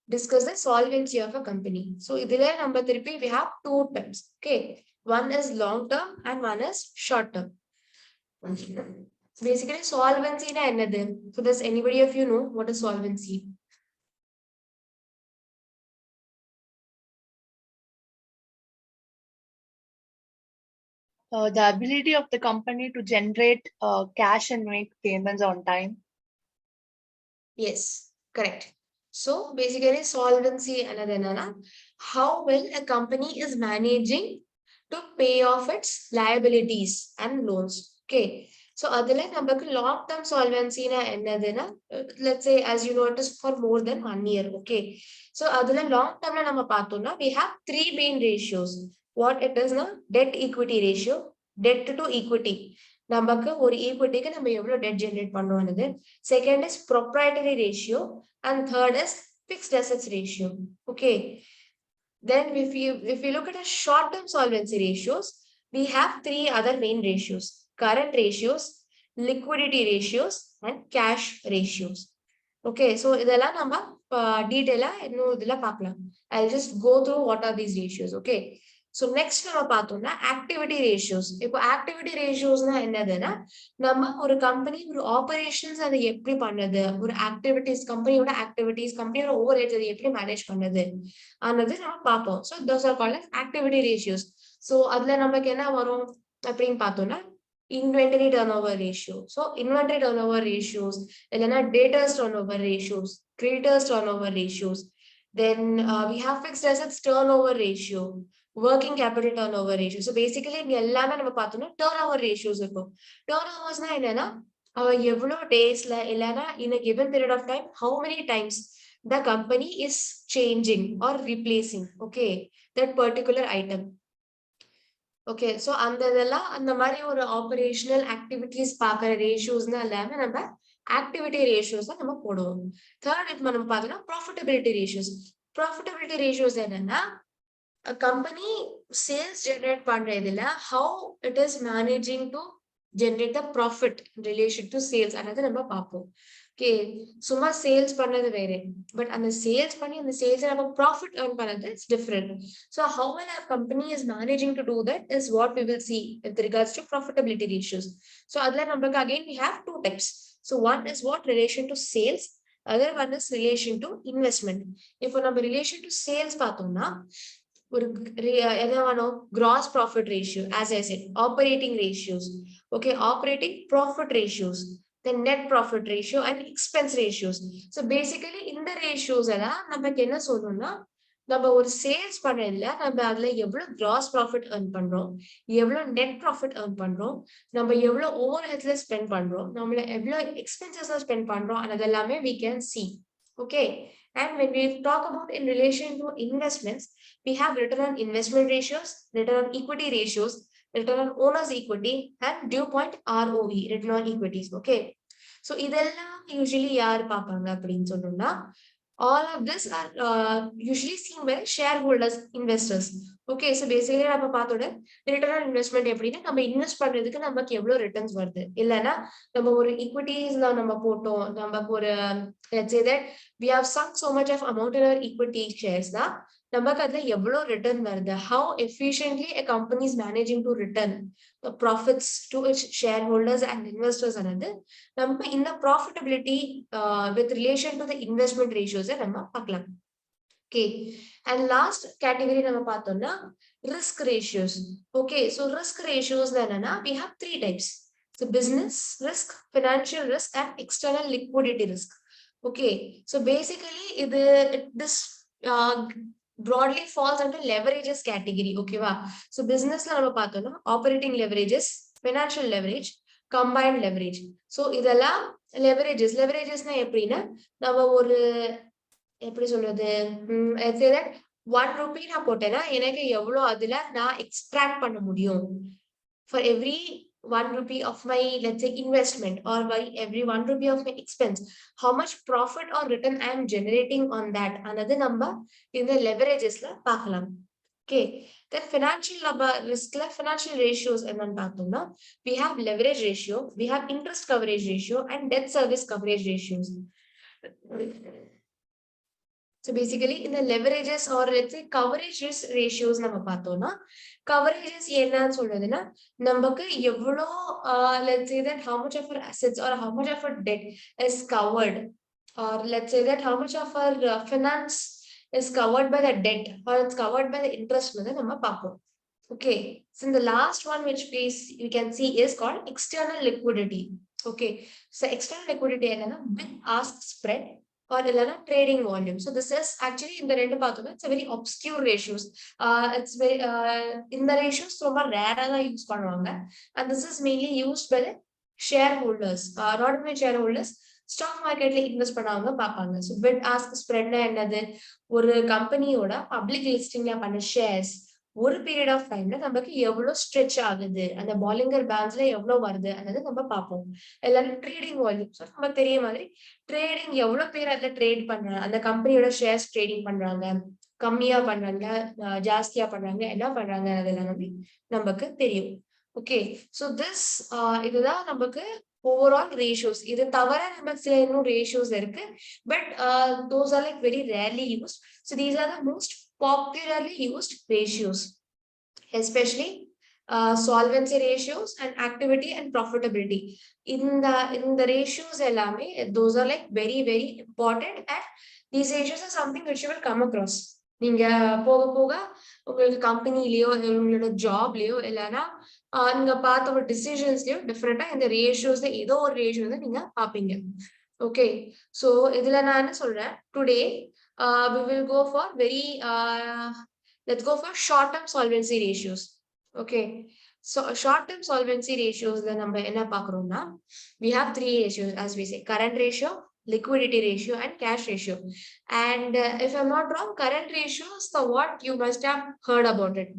discuss the solvency of a company. So இதுல நம்ம திருப்பி we have two terms. Okay, one is long term and one is short term. Basically solvency na என்னது? So does anybody of you know what is solvency? The ability of the company to generate cash and make payments on time. Yes, correct. So basically solvency another enna how well a company is managing to pay off its liabilities and loans. Okay, so adula namakku long term solvency na ennadena let's say as you know it is for more than 1 year. Okay, so adula long term la nama paathona we have three main ratios. What it is na debt equity ratio, debt to equity, நமக்கு ஒரு ஈக்விட்டிக்கு நம்ம எவ்வளவு debt generate பண்ணுவோம்னது. Second is proprietary ratio and third is fixed assets ratio. Okay, then if you look at a short term solvency ratios we have three other main ratios: current ratios, liquidity ratios and cash ratios. Okay, so இதெல்லாம் நம்ம டீடைலா இன்னும் இதுல பார்க்கலாம். I'll just go through what are these ratios. Okay, so next நம்ம பார்த்தோம்னா activity ratios. இப்போ activity ரேஷியோஸ்னா என்னதுன்னா நம்ம ஒரு கம்பெனி ஒரு ஆபரேஷன்ஸ் அதை எப்படி பண்ணுது, ஒரு ஆக்டிவிட்டிஸ் கம்பெனியோட ஆக்டிவிட்டிஸ் கம்பெனியோட ஓவர் ஹெட்ஸ் அதை எப்படி மேனேஜ் பண்ணுது ஆனது நம்ம பார்ப்போம். So those are called activity ratios. So அதுல நமக்கு என்ன வரும் அப்படின்னு பார்த்தோம்னா inventory turnover ratio. So inventory turnover ratios, இல்லைன்னா debtors turnover ratios, creditors turnover ratios. Then we have fixed assets turnover ratio, working capital turnover ratio. So basically இங்க எல்லாமே நம்ம பார்த்தோம்னா turnover ratios இருக்கும். Turnovers-னா என்னன்னா எவ்வளோ டேஸ்ல இல்லைன்னா in a given period of time how many times the company is changing or replacing, okay, that particular item. Okay, so அந்த இதெல்லாம் அந்த மாதிரி ஒரு ஆபரேஷனல் ஆக்டிவிட்டிஸ் பார்க்குற ரேஷியோஸ்னா எல்லாமே நம்ம ஆக்டிவிட்டி ரேஷியோஸ் தான் நம்ம போடுவோம். தேர்ட் இப்போ நம்ம பார்த்தோம்னா ப்ராஃபிட்டபிலிட்டி ரேஷியோஸ். ப்ராஃபிட்டபிலிட்டி ரேஷியோஸ் என்னன்னா கம்பெனி சேல்ஸ் ஜெனரேட் பண்ற இதுல how it is managing to generate the profit in relation to sales another நம்ம பார்ப்போம். ஓகே சும்மா சேல்ஸ் பண்ணது வேற, பட் அந்த சேல்ஸ் பண்ணி அந்த சேல்ஸ் நம்ம ப்ராஃபிட் earn பண்ணது it's different. So how well our company is managing to do that is what we will see with regards to profitability ratios. So அதுல நமக்கு again we have two types. So one is what relation to sales, other one is relation to investment. இப்போ நம்ம relation to sales பார்த்தோம்னா ஒரு gross profit ratio, as I said, operating ratios, okay, operating profit ratios, then net profit ratio and expense ratios. So basically in the ratios எல்லாம் நமக்கு என்ன சொல்லணும்னா நம்ம ஒரு சேல்ஸ் பண்ணல நம்ம அதுல எவ்வளவு கிராஸ் ப்ராஃபிட் earn பண்றோம், எவ்வளவு நெட் ப்ராஃபிட் earn பண்றோம், நம்ம எவ்வளவு ஓவர் ஹெட்ல ஸ்பெண்ட் பண்றோம், நம்மள எவ்வளவு எக்ஸ்பென்சஸ்ல ஸ்பெண்ட் பண்றோம், அதெல்லாமே we can see. Okay, and when we talk about in relation to investments, we have return on investment ratios, return on equity ratios, return on owner's equity, and due point ROE, return on equities. Okay, so இதெல்லாம் usually யார் பார்ப்பாங்க அப்படின்னு சொன்னோம்னா all of this are usually seen by shareholders, investors. Okay, so basically நம்ம பார்த்தோட return on investment எப்படின்னா நம்ம invest பண்றதுக்கு நமக்கு எவ்வளவு ரிட்டர்ன்ஸ் வருது, இல்லைன்னா நம்ம ஒரு equities-ல நம்ம போட்டோம், நமக்கு ஒரு let's say that we have sunk so much of amount in our equity shares தான் நமக்கு அதுல எவ்வளவு ரிட்டர்ன் வருது, how efficiently a company is managing to return the profits to its shareholders and investors another நம்ம இந்த profitability with relation to the investment ratios நம்ம பார்க்கலாம். Okay, and last category நம்ம பார்த்தோம்னா risk ratios. Okay, so risk ratios என்னன்னா we have three types. So business risk, financial risk and external liquidity risk. Okay, so basically this broadly falls under leverages category. Okay va, so business la நம்ம பார்த்தோம்னா operating leverages, financial leverage, combined leverage. So இதெல்லாம் leverages na எப்படின்னா நம்ம ஒரு எப்படி சொல்றது, let's say that 1 rupee நான் போட்டேன்னா எனக்கு எவ்வளவு அதுல நான் எக்ஸ்ட்ராக்ட் பண்ண முடியும் for every 1 rupee of my, let's say, investment, or by every 1 rupee of my expense, how much profit or return I am generating on that, another number in the leverages la paakalam. Okay, then financial risk la financial ratios enna paathomna we have leverage ratio, we have interest coverage ratio and debt service coverage ratios. So basically in the leverages or let's say coverage ratios நம்ம பார்த்தோம்னா coverages என்னன்னு சொல்றதுன்னா நமக்கு எவ்வளோ let's say that how much of our assets or how much of our debt is covered, or let's say that how much of our finance is covered by the debt or it's covered by the interest வந்து நம்ம பார்ப்போம். Okay, so the last one which we can see is called external liquidity. Okay, so external liquidity என்னன்னா bid ask spread or trading volume. So this is actually in the rendu pathona it's a very obscure ratios. It's very in the ratios ரொம்ப rare ah use பண்ணுவாங்க, and this is mainly used by the shareholders, ordinary shareholders stock மார்க்கெட்ல invest பண்ணவங்க பார்ப்பாங்க. So bid ask spread என்னது, ஒரு கம்பெனியோட public லிஸ்டிங்ல பண்ண shares ஒரு பீரியட் ஆஃப் டைம்ல நமக்கு எவ்வளவு ஸ்ட்ரெச் ஆகுது, அந்த பாலிங்கர் பேலன்ஸ்ல எவ்வளவு வருது அதாவது நம்ம பார்ப்போம். எல்லாரும் ட்ரேடிங் வால்யூம், நம்ம தெரிய மாதிரி ட்ரேடிங் எவ்வளவு பேர் அதுல ட்ரேட் பண்றாங்க, அந்த கம்பெனியோட ஷேர்ஸ் ட்ரேடிங் பண்றாங்க, கம்மியா பண்றாங்க, ஜாஸ்தியா பண்றாங்க, என்ன பண்றாங்க அதெல்லாம் நமக்கு தெரியும். ஓகே, ஸோ இதுதான் நமக்கு ஓவரால் ரேஷியோஸ். இது தவிர நமக்கு சில இன்னும் ரேஷியோஸ் இருக்கு, but those are like very rarely used. So these are the most popularly used ratios, especially solvency ratios and activity and profitability. In the ratios ellame those are like very very important, and these ratios are something which you will come across. நீங்க போக போக உங்களுக்கு கம்பெனிலயோ உங்களோட ஜாப்லயோ இல்லைன்னா நீங்க பார்த்த ஒரு டிசிஷன்ஸ்லயோ டிஃப்ரெண்டா இந்த ரேஷியோஸ்ல ஏதோ ஒரு ரேஷியோ தான் நீங்க பார்ப்பீங்க. ஓகே, ஸோ இதுல நான் என்ன சொல்றேன், today we will go for let's go for short-term solvency ratios. Okay, so short-term solvency ratios la நம்ம என்ன பார்க்கறோம்னா we have three ratios as we say: current ratio, liquidity ratio and cash ratio. And if I'm not wrong, current ratio is the what you must have heard about it,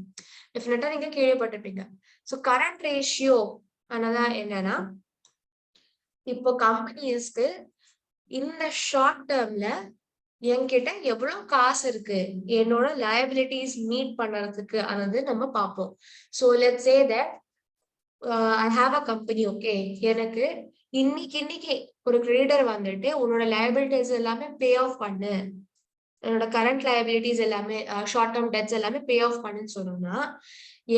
definitely நீங்க கேள்விப்பட்டிருப்பீங்க. So current ratio ஆனதா என்னன்னா இப்போ கம்பெனிஸ்க்கு இந்த short டேர்ம்ல என்கிட்ட எவ்வளவு காசு இருக்கு என்னோட லயபிலிட்டிஸ் மீட் பண்றதுக்கு ஆனது நம்ம பார்ப்போம். So let's say that I have a company. Okay, எனக்கு இன்னைக்கு ஒரு கிரெடிட்டர் வந்துட்டு உன்னோட லைபிலிட்டிஸ் எல்லாமே பே ஆஃப் பண்ணு, என்னோட கரண்ட் லைபிலிட்டிஸ் எல்லாமே ஷார்ட் டேர்ம் டெட்ஸ் எல்லாமே பே ஆஃப் பண்ணுன்னு சொன்னோம்னா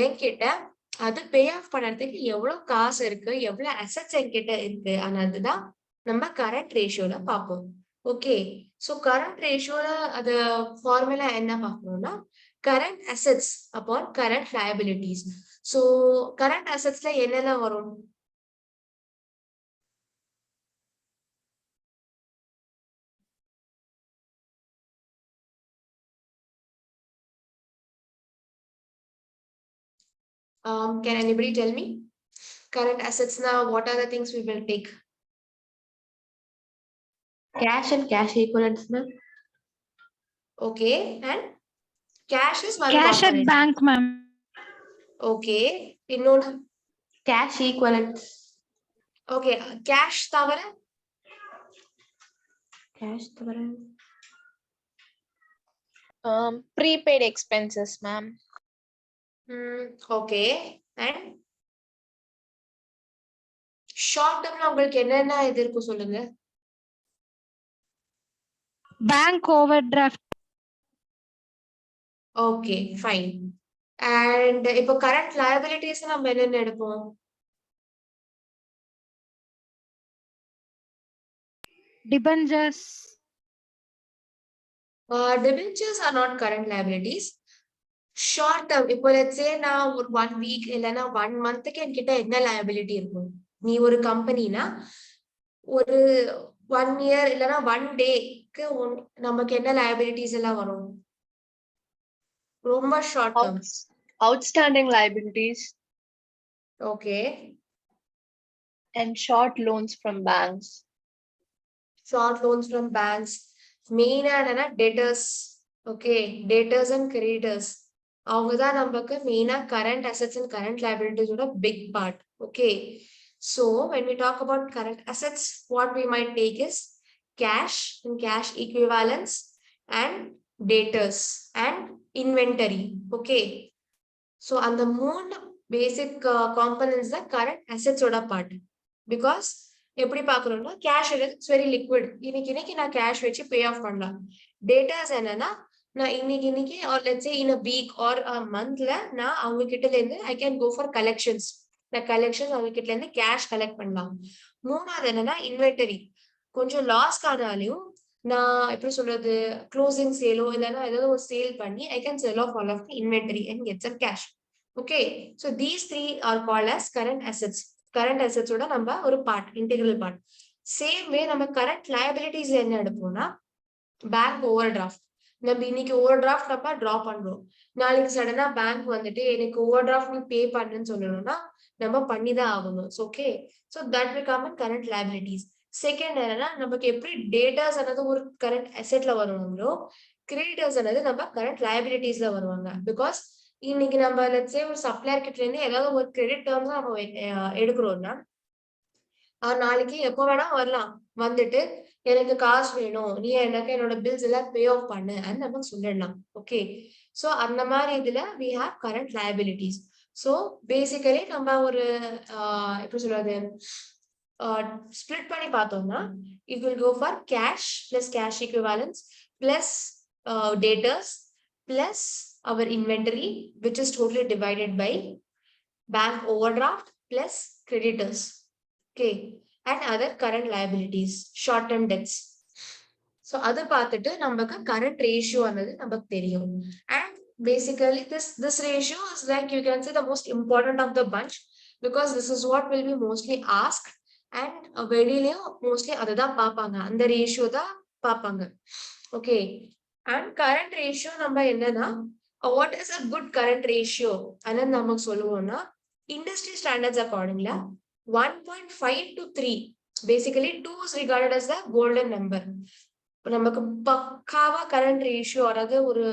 என்கிட்ட அது பே ஆஃப் பண்றதுக்கு எவ்வளவு காசு இருக்கு, எவ்வளவு அசெட்ஸ் என்கிட்ட இருக்கு, அதுதான் நம்ம கரண்ட் ரேஷியோல பார்ப்போம். ஓகே, ஸோ கரண்ட் ரேஷியோல அது ஃபார்முலா என்ன பார்க்கணும்னா current assets upon current liabilities. So current அசெட்ஸ்ல என்னென்ன வரும்? Can anybody tell me? Current assets now, what are the things we will take? Cash and cash equivalents, ma'am. Okay, and cash is one Cash at component. bank, ma'am. Okay, இன்னொன்று Cash equivalents. Okay, cash தவிர Cash தவிர prepaid expenses, ma'am. Okay, and short டேர்ம்ல உங்களுக்கு என்னென்ன இது இருக்கும் சொல்லுங்க. Bank overdraft. Okay, fine. And இப்போ கரண்ட் லயபிலிட்டிஸ் நம்ம என்னென்ன எடுப்போம்? Debentures. Debentures are not current liabilities. Short term இப்போ லெட்ஸ் சே நான் ஒரு 1 வீக் இல்லைன்னா 1 மந்த்துக்கு என்கிட்ட என்ன லயபிலிட்டி இருக்கும்? நீ ஒரு கம்பெனினா ஒரு 1 இயர் இல்லைன்னா 1 டேக்கு நமக்கு என்ன லயபிலிட்டிஸ் எல்லாம் வரும்? ரொம்ப short term. Outstanding liabilities okay, and short loans from banks. Short loans from banks. மெயினா என்னன்னா debtors. Okay, debtors and creditors அவங்க தான் நமக்கு மெயினா கரண்ட் அசெட்ஸ் அண்ட் கரண்ட் லைபிலிட்டிஸோட big part. Okay, so when we talk about current assets, what we might take is cash and cash equivalents and debtors and inventory. Okay, so அந்த மூணு basic components தான் current assets ஓட part. Because எப்படி பார்க்கணும்னா cash it's very liquid. இன்னைக்கு நான் cash வச்சு bay of பண்ணலாம். டேட்டாஸ் என்னன்னா நான் இன்னைக்கு or let's say in a week or a மந்த்ல நான் அவங்க கிட்ட இருந்து I can go for collections. நான் கலெக்ஷன் அவங்க கிட்ட இருந்து கேஷ் கலெக்ட் பண்ணலாம். மூணாவது என்னன்னா இன்வென்டரி. கொஞ்சம் லாஸ் ஆனாலையும் நான் எப்படி சொல்றது க்ளோசிங் சேலோ இல்லைன்னா ஏதாவது ஒரு சேல் பண்ணி I can sell off all of the inventory and get some cash. Okay, so these three are called as current assets. Current அசெட்ஸோட நம்ம ஒரு part, integral part. Same way நம்ம கரண்ட் லயபிலிட்டிஸ் என்ன எடுப்போம்னா bank over draft. நம்ம இன்னைக்கு over draft நம்ம draw பண்றோம், நாளைக்கு சடனா பேங்க் வந்துட்டு எனக்கு ஓவர் டிராஃப்ட் நீ பே பண்ணுன்னு சொல்லணும்னா நம்ம பண்ணிதான் ஆகணும். Okay, so that become current liabilities. Second என்னன்னா நமக்கு எப்படி டேட்டாஸ் ஆனது ஒரு கரண்ட் அசெட்ல வருவாங்களோ கிரெடிட்டர்ஸ் ஆனது நம்ம கரண்ட் லயபிலிட்டிஸ்ல வருவாங்க. பிகாஸ் இன்னைக்கு நம்ம லெட்ஸ் சே ஒரு சப்ளையர் கிட்ட இருந்து ஏதாவது ஒரு கிரெடிட் டேர்ம்ஸ் நம்ம எடுக்கிறோம்னா நாளைக்கு எப்போ வேணா வரலாம், வந்துட்டு எனக்கு காசு வேணும், நீ எனக்கு என்னோட பில்ஸ் எல்லாம் பே ஆஃப் பண்ணு அப்படின்னு நம்ம சொல்லிடலாம். ஓகே, ஸோ அந்த மாதிரி இதுல we have current liabilities. So basically நம்ம ஒரு எப்படி சொல்றது ஸ்பிளிட் பண்ணி பார்த்தோம்னா it will go for cash plus cash equivalents plus debtors plus our inventory, which is totally divided by bank overdraft plus creditors. Okay, and other current liabilities, short term debts. So other பார்த்துட்டு நமக்கு current ratio ஆனது நமக்கு தெரியும். And basically this ratio is like you can say the most important of the bunch because this is what will be mostly asked and வெளியிலயும் mostly அதை தான் பார்ப்பாங்க, அந்த ratio தான் பார்ப்பாங்க. ஓகே, அண்ட் கரண்ட் ரேஷியோ நம்ம என்னன்னா what is a good current ratio Anand நமக்கு சொல்லுவோம்னா industry standards accordingly 1.5 to 3. Basically 2 is regarded as the golden number. நமக்கு பக்காவா கரண்ட் ரேஷியோ அதாவது ஒரு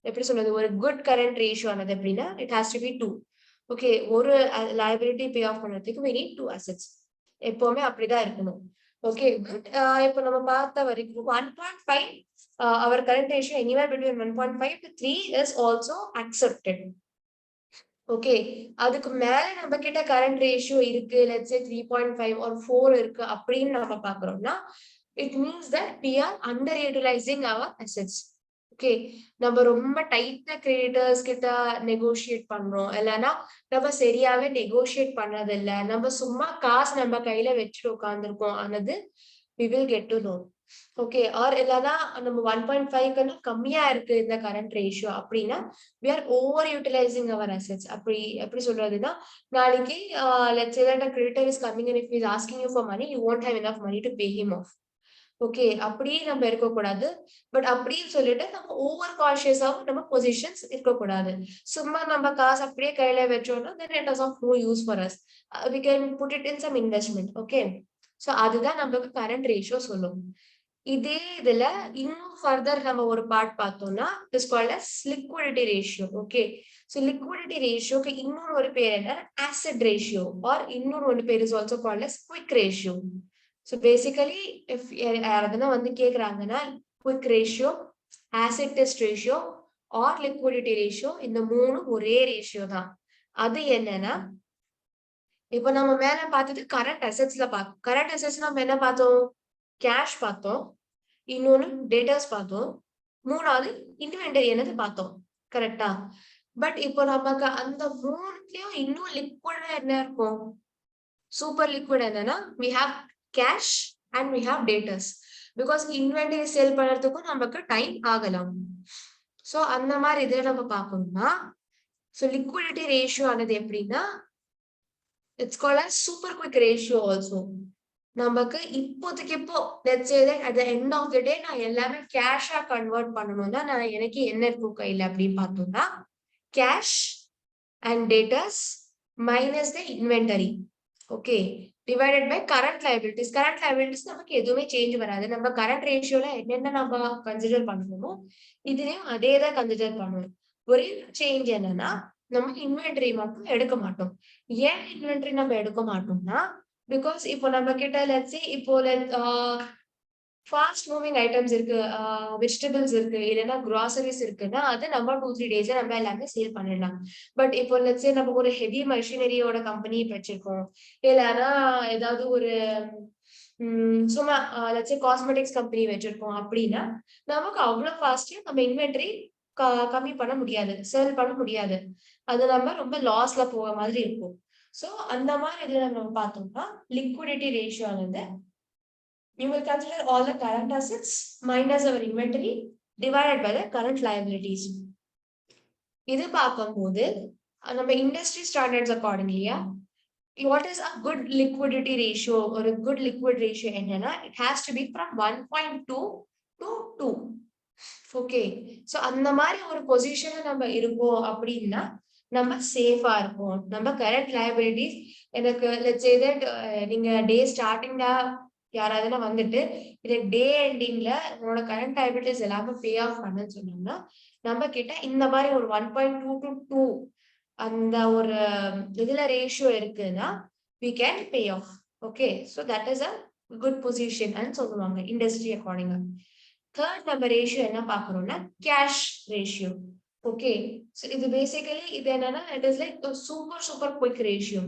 எப்படி சொல்றது ஒரு குட் கரண்ட் ரேஷியோ ஆனது அப்படின்னா it has to be 2. Okay, ஒரு liability pay off பண்றதுக்கு we need 2 assets. எப்பவுமே அப்படிதான் இருக்கணும். ஓகே, பட் இப்போ நம்ம பார்த்த வரைக்கும் 1.5 our current ratio anywhere between 1.5 to 3 is also accepted. Okay, அதுக்கு மேல நம்ம கிட்ட கரண்ட் ரேஷியோ இருக்கு, லெட்ஸ் சே 3.5 or 4 இருக்கு அப்படின்னு நம்ம பாக்குறோம்னா it means that we are under utilizing our assets. Okay, நம்ம ரொம்ப டைட்டா கிரெடிட்டர்ஸ் கிட்ட நெகோஷியேட் பண்றோம், இல்லைன்னா நம்ம சரியாவே நெகோஷியேட் பண்ணது இல்ல, நம்ம சும்மா காசு நம்ம கையில வச்சுட்டு உட்காந்துருக்கோம் ஆனது we will get to know. Okay, or இல்லைன்னா நம்ம 1.5 கம்மியா இருக்கு இந்த கரண்ட் ரேஷியோ அப்படின்னா we are over utilizing our assets. அப்படி எப்படி சொல்றதுன்னா, நாளைக்கு let's say that a creditor is coming and if he is asking you for money, you won't have enough money to pay him off. Okay, அப்படியே நம்ம இருக்கக்கூடாது. But அப்படின்னு சொல்லிட்டு நம்ம ஓவர் கான்சியஸாவும் நம்ம பொசிஷன்ஸ் இருக்கக்கூடாது. சும்மா நம்ம காசு அப்படியே கையில வச்சோம்னா then it is of no use for us. We can put it in some investment. Okay, so அதுதான் நமக்கு கரண்ட் ரேஷியோ சொல்லும். இதே இதுல இன்னும் ஃபர்தர் நம்ம ஒரு பார்ட் பார்த்தோம்னா it is called as liquidity ratio. Okay, so liquidity ratioக்கு இன்னொரு ஒரு பேர் என்ன, asset ratio, or இன்னொரு ஒரு பேர் is also called as quick ratio. So basically if யாராவது வந்து கேக்குறாங்கன்னா quick ratio, asset test ratio or liquidity ratio, இந்த மூணு ஒரே ரேஷியோ தான். அது என்னன்னா, இப்ப நம்ம மேல பார்த்தது கரண்ட் அசெட்ஸ்ல பார்த்தோம். கரண்ட் அசெட்ஸ் நம்ம என்ன பார்த்தோம், கேஷ் பார்த்தோம், இன்னொன்னு டேட்டாஸ் பார்த்தோம், மூணாவது இன்வென்டரி என்னது பார்த்தோம். கரெக்டா? பட் இப்போ நமக்கு அந்த மூணுலயும் இன்னும் லிக்விட் என்ன இருக்கும், சூப்பர் லிக்விட் என்னன்னா we have cash and we have datas. Because inventory sale பண்றதுக்கும் நமக்கு டைம் ஆகலாம். சோ அந்த மாதிரி இதுல நம்ம பார்க்கணும்னா சோ லிக்விடிட்டி ரேஷியோ ஆனது எப்படின்னா it's called as super quick ratio also. நமக்கு இப்போதைக்கு இப்போ let's say that at the end of the day நான் எல்லாமே கேஷா கன்வெர்ட் பண்ணணும்னா நான் எனக்கு என்ன இருக்கும் கையில அப்படின்னு பார்த்தோம்னா cash and datas minus the inventory. Okay, divided by current liabilities. Current liabilities நமக்கு எதுவுமே சேஞ்ச் வராது. நம்ம கரண்ட் ரேஷியோல என்னென்ன நம்ம கன்சிடர் பண்ணணுமோ இதுலயும் அதே தான் கன்சிடர் பண்ணணும். ஒரே சேஞ்ச் என்னன்னா நம்ம இன்வென்டரி மட்டும் எடுக்க மாட்டோம். ஏன் இன்வென்டரி நம்ம எடுக்க மாட்டோம்னா பிகாஸ் இப்போ நம்ம கிட்ட let's say இப்போ ஃபாஸ்ட் மூவிங் ஐட்டம்ஸ் இருக்கு, வெஜிடபிள்ஸ் இருக்கு, இல்லைன்னா கிராசரிஸ் இருக்குன்னா அது நம்ம 2-3 days நம்ம எல்லாமே சேல் பண்ணிடலாம். பட் இப்போ let's say நம்ம ஒரு ஹெவி மெஷினரியோட கம்பெனி வச்சிருக்கோம், இல்லைன்னா ஏதாவது ஒரு சும்மா let's say காஸ்மெட்டிக்ஸ் கம்பெனி வச்சிருக்கோம் அப்படின்னா நமக்கு அவ்வளவு ஃபாஸ்டா நம்ம இன்வென்டரி கம்மி பண்ண முடியாது, சேல் பண்ண முடியாது. அது நம்ம ரொம்ப லாஸ்ல போக மாதிரி இருக்கும். சோ அந்த மாதிரி இதுல நம்ம பார்த்தோம்னா liquidity ratio ஆனது you will consider all the current assets minus our inventory divided by the current liabilities. இது பார்க்கும்போது நம்ம industry standards accordingly what is a good liquidity ratio or a good liquid ratio என்னன்னா it has to be from 1.2 to 2. Okay, so அந்த மாதிரி ஒரு பொசிஷன்ல நம்ம இருக்கோம் அப்படின்னா நம்ம சேஃபா இருப்போம். நம்ம கரண்ட் liabilities எனக்கு let's say that நீங்க டே ஸ்டார்டிங்ல யாராவது வந்துட்டு இது டே எண்டிங்ல உங்களோட கரண்ட் liabilities எல்லாமே பே ஆஃப் பண்ணன்னு சொன்னோம்னா நம்ம கிட்ட இந்த மாதிரி ஒரு 1.2 to 2 அந்த ஒரு இதுல ரேஷியோ இருக்குன்னா we can pay off. Okay, so that is a good position and சொல்லுவாங்க இண்டஸ்ட்ரி அக்கார்டிங்கா. தேர்ட் நம்ம ரேஷியோ என்ன பார்க்கணும்னா கேஷ் ரேஷியோ. ஓகே, சோ இது பேசிக்கலி இது என்னன்னா it is like super quick ratio.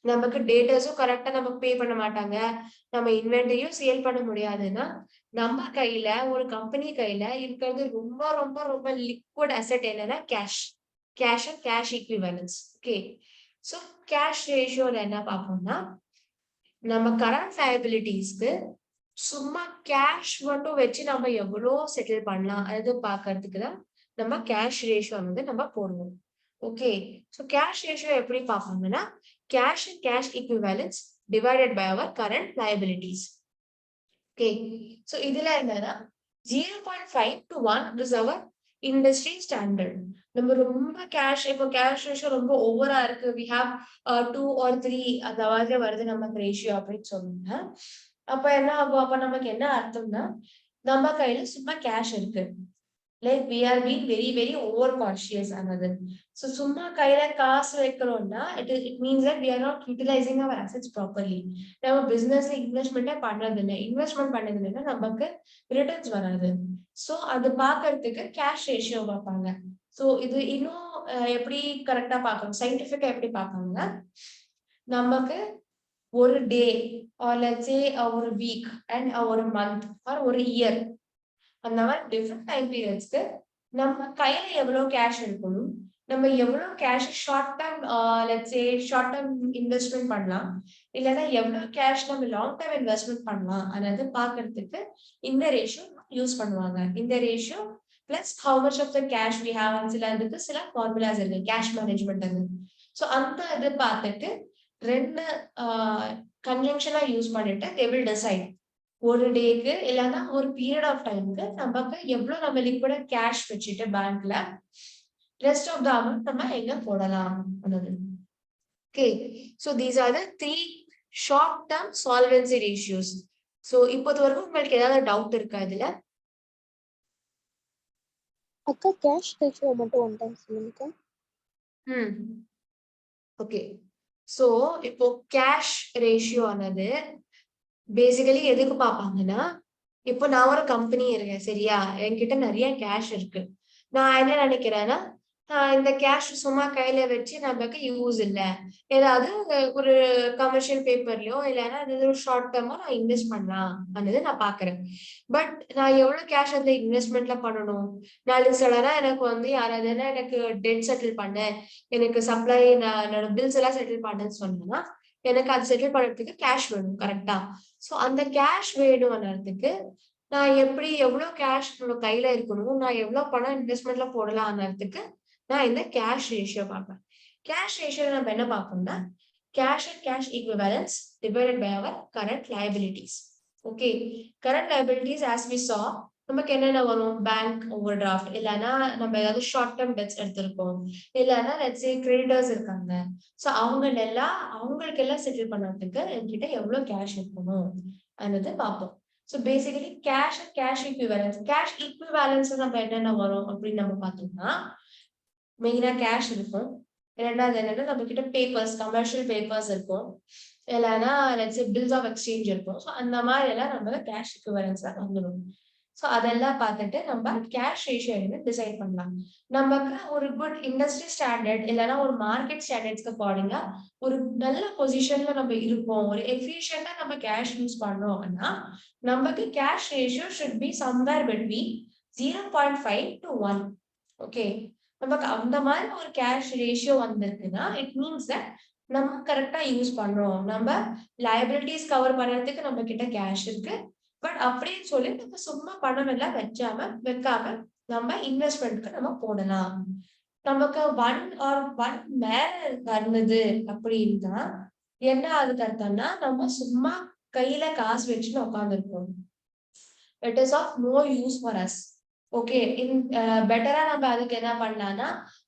நமக்கு டேட்டாஸும் கரெக்டா நமக்கு பே பண்ண மாட்டாங்க, நம்ம இன்வென்டரியும் சேல் பண்ண முடியாதுன்னா நம்ம கையில ஒரு கம்பெனி கையில இருக்கிறது ரொம்ப ரொம்ப ரொம்ப லிக்விட் அசெட் என்னன்னா cash and cash equivalents. Okay, so cash ரேஷியோல என்ன பார்ப்போம்னா நம்ம கரண்ட் லயபிலிட்டிஸ்க்கு சும்மா கேஷ் மட்டும் வச்சு நம்ம எவ்வளோ செட்டில் பண்ணலாம் அது பாக்குறதுக்கு தான் நம்ம கேஷ் ரேஷியோ வந்து நம்ம போடுவோம். ஓகே, சோ கேஷ் ரேஷியோ எப்படி பார்ப்பாங்கன்னா cash and cash equivalents divided by our current liabilities. Okay, so இதுல என்னன்னா 0.5 to 1 is our industry standard. நம்ம ரொம்ப கேஷ் இப்போ கேஷ் ரேஷியோ ரொம்ப ஓவரா இருக்கு, we have 2 or 3 அந்த மாதிரி வருது நமக்கு ரேஷியோ அப்படின்னு சொன்னோம்னா அப்ப என்ன ஆகும், அப்ப நமக்கு என்ன அர்த்தம்னா நம்ம கையில சும்மா கேஷ் இருக்கு, like we are being very over cautious ஆனது. சோ சும்மா கையில காசு வைக்கிறோம்னா it means that we are not utilizing our assets properly. நம்ம பிசினஸ்ல இன்வெஸ்ட்மெண்ட்டே பண்றது இல்லை, இன்வெஸ்ட்மெண்ட் பண்ணது இல்லைன்னா நமக்கு ரிட்டர்ன்ஸ் வராது. சோ அது பாக்குறதுக்கு கேஷ் ரேஷியோ பார்ப்பாங்க. சோ இது இன்னும் எப்படி கரெக்டா பார்க்கணும், சயின்டிபிக்கா எப்படி பார்க்கணும்னா, நமக்கு ஒரு டே ஆர் லெட்ஸ் சே ஒரு வீக் அண்ட் ஒரு மந்த் ஆர் ஒரு இயர், அந்த மாதிரி டிஃப்ரெண்ட் டைம் பீரியட்ஸ்க்கு நம்ம கையில எவ்வளவு கேஷ் இருக்கணும், நம்ம எவ்வளவு cash short term let's say short term investment பண்ணலாம், இல்லைன்னா எவ்வளவு கேஷ் நம்ம லாங் டேர்ம் இன்வெஸ்ட்மெண்ட் பண்ணலாம் அதாவது பாக்குறதுக்கு இந்த ரேஷியோ யூஸ் பண்ணுவாங்க. இந்த ratio plus how much of the cash we have, சில ஃபார்முலாஸ் இருக்கு கேஷ் மேனேஜ்மெண்ட். ஸோ அந்த இது பார்த்துட்டு ரெண்டு கன்ஜங்ஷனா யூஸ் பண்ணிட்டு தே வில் டிசைட் ஒரு டேக்கு இல்லைன்னா ஒரு பீரியட் ஆஃப் டைமுக்கு நமக்கு எவ்வளவு நம்ம லிக்விடா கேஷ் வச்சுட்டு பேங்க்ல ரெஸ்ட் ஆஃப் த அமௌண்ட் நம்ம எங்க போடலாம். Okay, so these are the 3 short term solvency ratios. So இப்போது வரைக்கும் உங்களுக்கு ஏதாவது டவுட் இருக்கா இதுல? அக்கா கேஷ் ரேஷியோ மட்டும் ஒன் டைம் சொல்லுங்க. ஓகே, ஸோ இப்போ கேஷ் ரேஷியோ ஆனது பேசிக்கலி எதுக்கு பார்ப்பாங்கன்னா, இப்போ நான் ஒரு கம்பெனி இருக்கேன் சரியா, என்கிட்ட நிறைய கேஷ் இருக்கு. நான் என்ன நினைக்கிறேன்னா, இந்த கேஷ் சும்மா கையில வச்சு நமக்கு யூஸ் இல்லை, ஏதாவது ஒரு கமர்ஷியல் பேப்பர்லயோ இல்லைன்னா ஏதாவது ஒரு ஷார்ட் டேர்மா நான் இன்வெஸ்ட் பண்ணலாம் ಅನ್ನೋದು நான் பாக்குறேன். பட் நான் எவ்வளவு கேஷ் அந்த இன்வெஸ்ட்மெண்ட்ல பண்ணணும், நாளைக்கு சொல்லனா எனக்கு யாராவது எனக்கு டெட் செட்டில் பண்ண, எனக்கு சப்ளை என்னோட பில்ஸ் எல்லாம் செட்டில் பண்ணேன்னு சொன்னேன்னா எனக்கு அது செட்டில் பண்றதுக்கு கேஷ் வேணும் கரெக்டா. ஸோ அந்த கேஷ் வேணும்ன்றதுக்கு நான் எப்படி எவ்வளவு கேஷ் என்னோட கையில இருக்கணும், நான் எவ்வளவு பணம் இன்வெஸ்ட்மெண்ட்ல போடலாம்ன்றதுக்கு நான் இந்த கேஷ் ரேஷியோ பார்ப்பேன். கேஷ் ரேஷியோ நம்ம என்ன பார்ப்போம்னா, cash and cash equivalents divided by our current liabilities. Okay, current liabilities as we saw நமக்கு என்னென்ன வரும், பேங்க் ஓவர் டிராஃப்ட், இல்லைன்னா நம்ம ஏதாவது ஷார்ட் டேர்ம் டெட்ஸ் எடுத்திருக்கோம், இல்லைன்னா லெட்ஸ் சே கிரெடிட்டர்ஸ் இருக்காங்க. ஸோ அவங்களுக்கு எல்லாம் செட்டில் பண்ணுறதுக்கு என்கிட்ட எவ்வளவு கேஷ் இருக்கணும் ಅನ್ನೋದು பார்ப்போம். So basically cash and cash equivalents நம்ம என்னென்ன வரும் அப்படின்னு நம்ம பார்த்தோம்னா, மெயினா கேஷ் இருக்கும், ரெண்டாவது என்னன்னா நம்ம கிட்ட பேப்பர்ஸ் கமர்ஷியல் பேப்பர்ஸ் இருக்கும், இல்லைன்னா let's say bills of exchange இருக்கும். ஸோ அந்த மாதிரி எல்லாம் நம்ம கேஷ் ஈக்விவலன்ஸ்ல வந்துடும். ஸோ அதெல்லாம் பார்த்துட்டு நம்ம கேஷ் ரேஷியோ டிசைட் பண்ணலாம். நமக்கு ஒரு குட் இண்டஸ்ட்ரி ஸ்டாண்டர்ட் இல்லைன்னா ஒரு மார்க்கெட் ஸ்டாண்டர்ட்ஸ்க்கு அக்கார்டிங்கா ஒரு நல்ல பொசிஷன்ல நம்ம இருப்போம், ஒரு எஃபிஷியண்டா நம்ம கேஷ் யூஸ் பண்றோம் அப்படின்னா நமக்கு cash ratio should be somewhere between 0.5 to 1. Okay, நமக்கு அந்த மாதிரி ஒரு கேஷ் ரேஷியோ வந்திருக்குன்னா இட் மீன்ஸ் தட் நம்ம கரெக்டா யூஸ் பண்றோம், நம்ம லயபிலிட்டிஸ் கவர் பண்றதுக்கு நம்ம கிட்ட கேஷ் இருக்கு. பட் அப்படின்னு சொல்லி நம்ம சும்மா பணம் எல்லாம் வைக்காம நம்ம இன்வெஸ்ட்மெண்ட்க்கு நம்ம போடலாம். நமக்கு 1 மேல வந்தது அப்படின்னா என்ன ஆகுது அர்த்தம்னா, நம்ம சும்மா கையில காசு வச்சுன்னு உட்காந்துருக்கோம். It is of no use for us. Okay, பெட்டரா நம்ம அதுக்கு என்ன பண்ணலாம்னா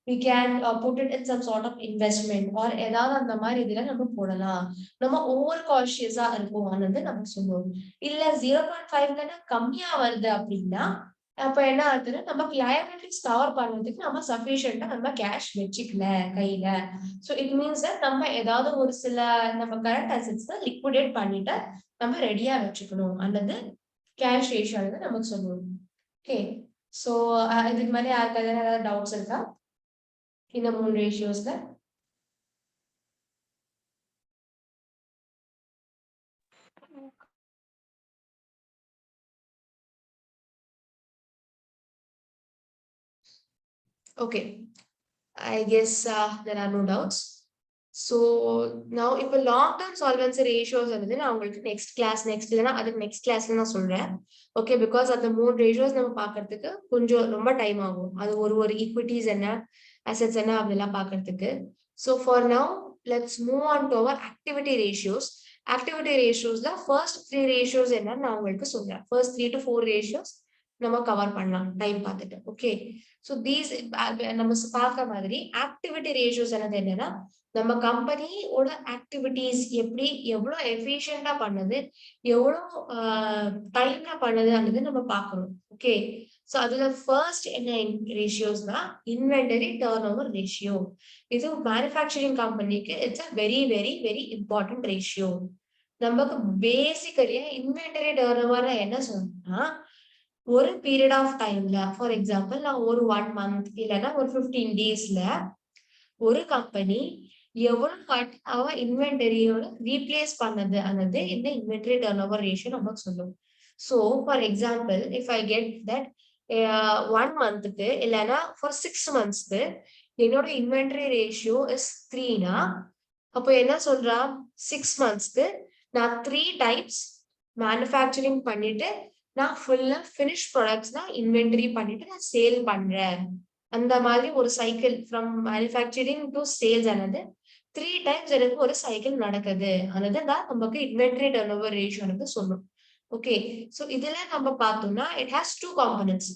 we can put it in some sort of investment or ஏதாவது அந்த மாதிரி இதுல நம்ம போடலாம். நம்ம ஓவர் காஷியஸா இருக்கும் ಅನ್ನೋದು நம்ம சொல்லுவோம். இல்ல 0.5 கம்மியா வருது அப்படின்னா அப்ப என்ன ஆகுதுன்னா நமக்கு லயபிலிட்டிஸ் கவர் பண்றதுக்கு நம்ம சஃபிஷியண்டா நம்ம கேஷ் வச்சுக்கல கையில. ஸோ இட் மீன்ஸ் நம்ம ஏதாவது ஒரு சில நம்ம கரண்ட் அசெட்ஸ் லிக்விடேட் பண்ணிட்டு நம்ம ரெடியா வச்சுக்கணும் அல்லது கேஷ் ரேஷியோ நமக்கு சொல்லுவோம். ஓகே, ஸோ இதுக்கு மேலே யாருக்காவது ஏதாவது டவுட்ஸ் இருக்கா இந்த 3 ரேஷியோஸ்ல? Okay, I guess there are no doubts. So now இப்போ லாங் டேர்ம் சால்வென்சி ரேஷியோஸ் வந்து நான் உங்களுக்கு நெக்ஸ்ட் இல்லைன்னா அதுக்கு நெக்ஸ்ட் கிளாஸ்ல நான் சொல்றேன். ஓகே, பிகாஸ் அந்த 3 ரேஷியோஸ் நம்ம பார்க்கறதுக்கு கொஞ்சம் ரொம்ப டைம் ஆகும். அது ஒரு ஈக்விட்டிஸ் என்ன அசெட்ஸ் என்ன அப்படிலாம் பார்க்கறதுக்கு. So for now let's move on to our activity ratios. Activity ரேஷியோஸ்ல ஃபர்ஸ்ட் 3 ரேஷியோஸ் என்னன்னு நான் உங்களுக்கு சொல்றேன். ஃபர்ஸ்ட் 3 to 4 ரேஷியோஸ் நம்ம கவர் பண்ணலாம் டைம் பார்த்துட்டு. ஓகே, ஸோ தீஸ் நம்ம பார்க்க மாதிரி ஆக்டிவிட்டி ரேஷியோஸ் என்னன்னா நம்ம கம்பெனியோட ஆக்டிவிட்டிஸ் எவ்வளோ எஃபிஷியண்டா பண்ணுது, எவ்வளோ டைம்ல பண்ணுது ಅನ್ನೋದು நம்ம பார்க்கணும். ஓகே, ஸோ அதுல ஃபர்ஸ்ட் என்ன ரேஷியோஸ்னா இன்வென்டரி டர்ன் ஓவர் ரேஷியோ. இது மேனுஃபேக்சரிங் கம்பெனிக்கு it's a very very very important ratio. நமக்கு பேசிக்கலியா இன்வென்டரி டர்ன் ஓவர் என்ன சொன்னா ஒரு பீரியட் ஆஃப் டைம்ல, ஃபார் எக்ஸாம்பிள் நான் ஒரு 1 மந்த் இல்லைன்னா ஒரு 15 டேஸ்ல ஒரு கம்பெனி எவ்வளவு வாட்டி அவ இன்வென்டரியோட ரீப்ளேஸ் பண்ணது அதாவது இந்த இன்வென்டரி டர்ன் ஓவர் ரேஷியோ நமக்கு சொல்லும். So for example if I get that 1 மந்த்துக்கு இல்லைன்னா ஃபார் 6 மந்த்ஸ்க்கு என்னோட இன்வென்டரி ரேஷியோ இஸ் 3னா அப்போ என்ன சொல்றா 6 மந்த்ஸ்க்கு நான் 3 டைம்ஸ் மேனுஃபேக்சரிங் பண்ணிட்டு நான் ஃபுல்லா ஃபினிஷ் ப்ராடக்ட்ஸ் தான் இன்வென்டரி பண்ணிட்டு நான் சேல் பண்றேன். அந்த மாதிரி ஒரு cycle from manufacturing to sales ஆனது 3 டைம்ஸ் எனக்கு ஒரு சைக்கிள் நடக்குது. அதாவது தான் நமக்கு இன்வென்டரி டர்ன் ஓவர் ரேஷியோ சொல்லும். ஓகே, ஸோ இதுல நம்ம பார்த்தோம்னா it has 2 components.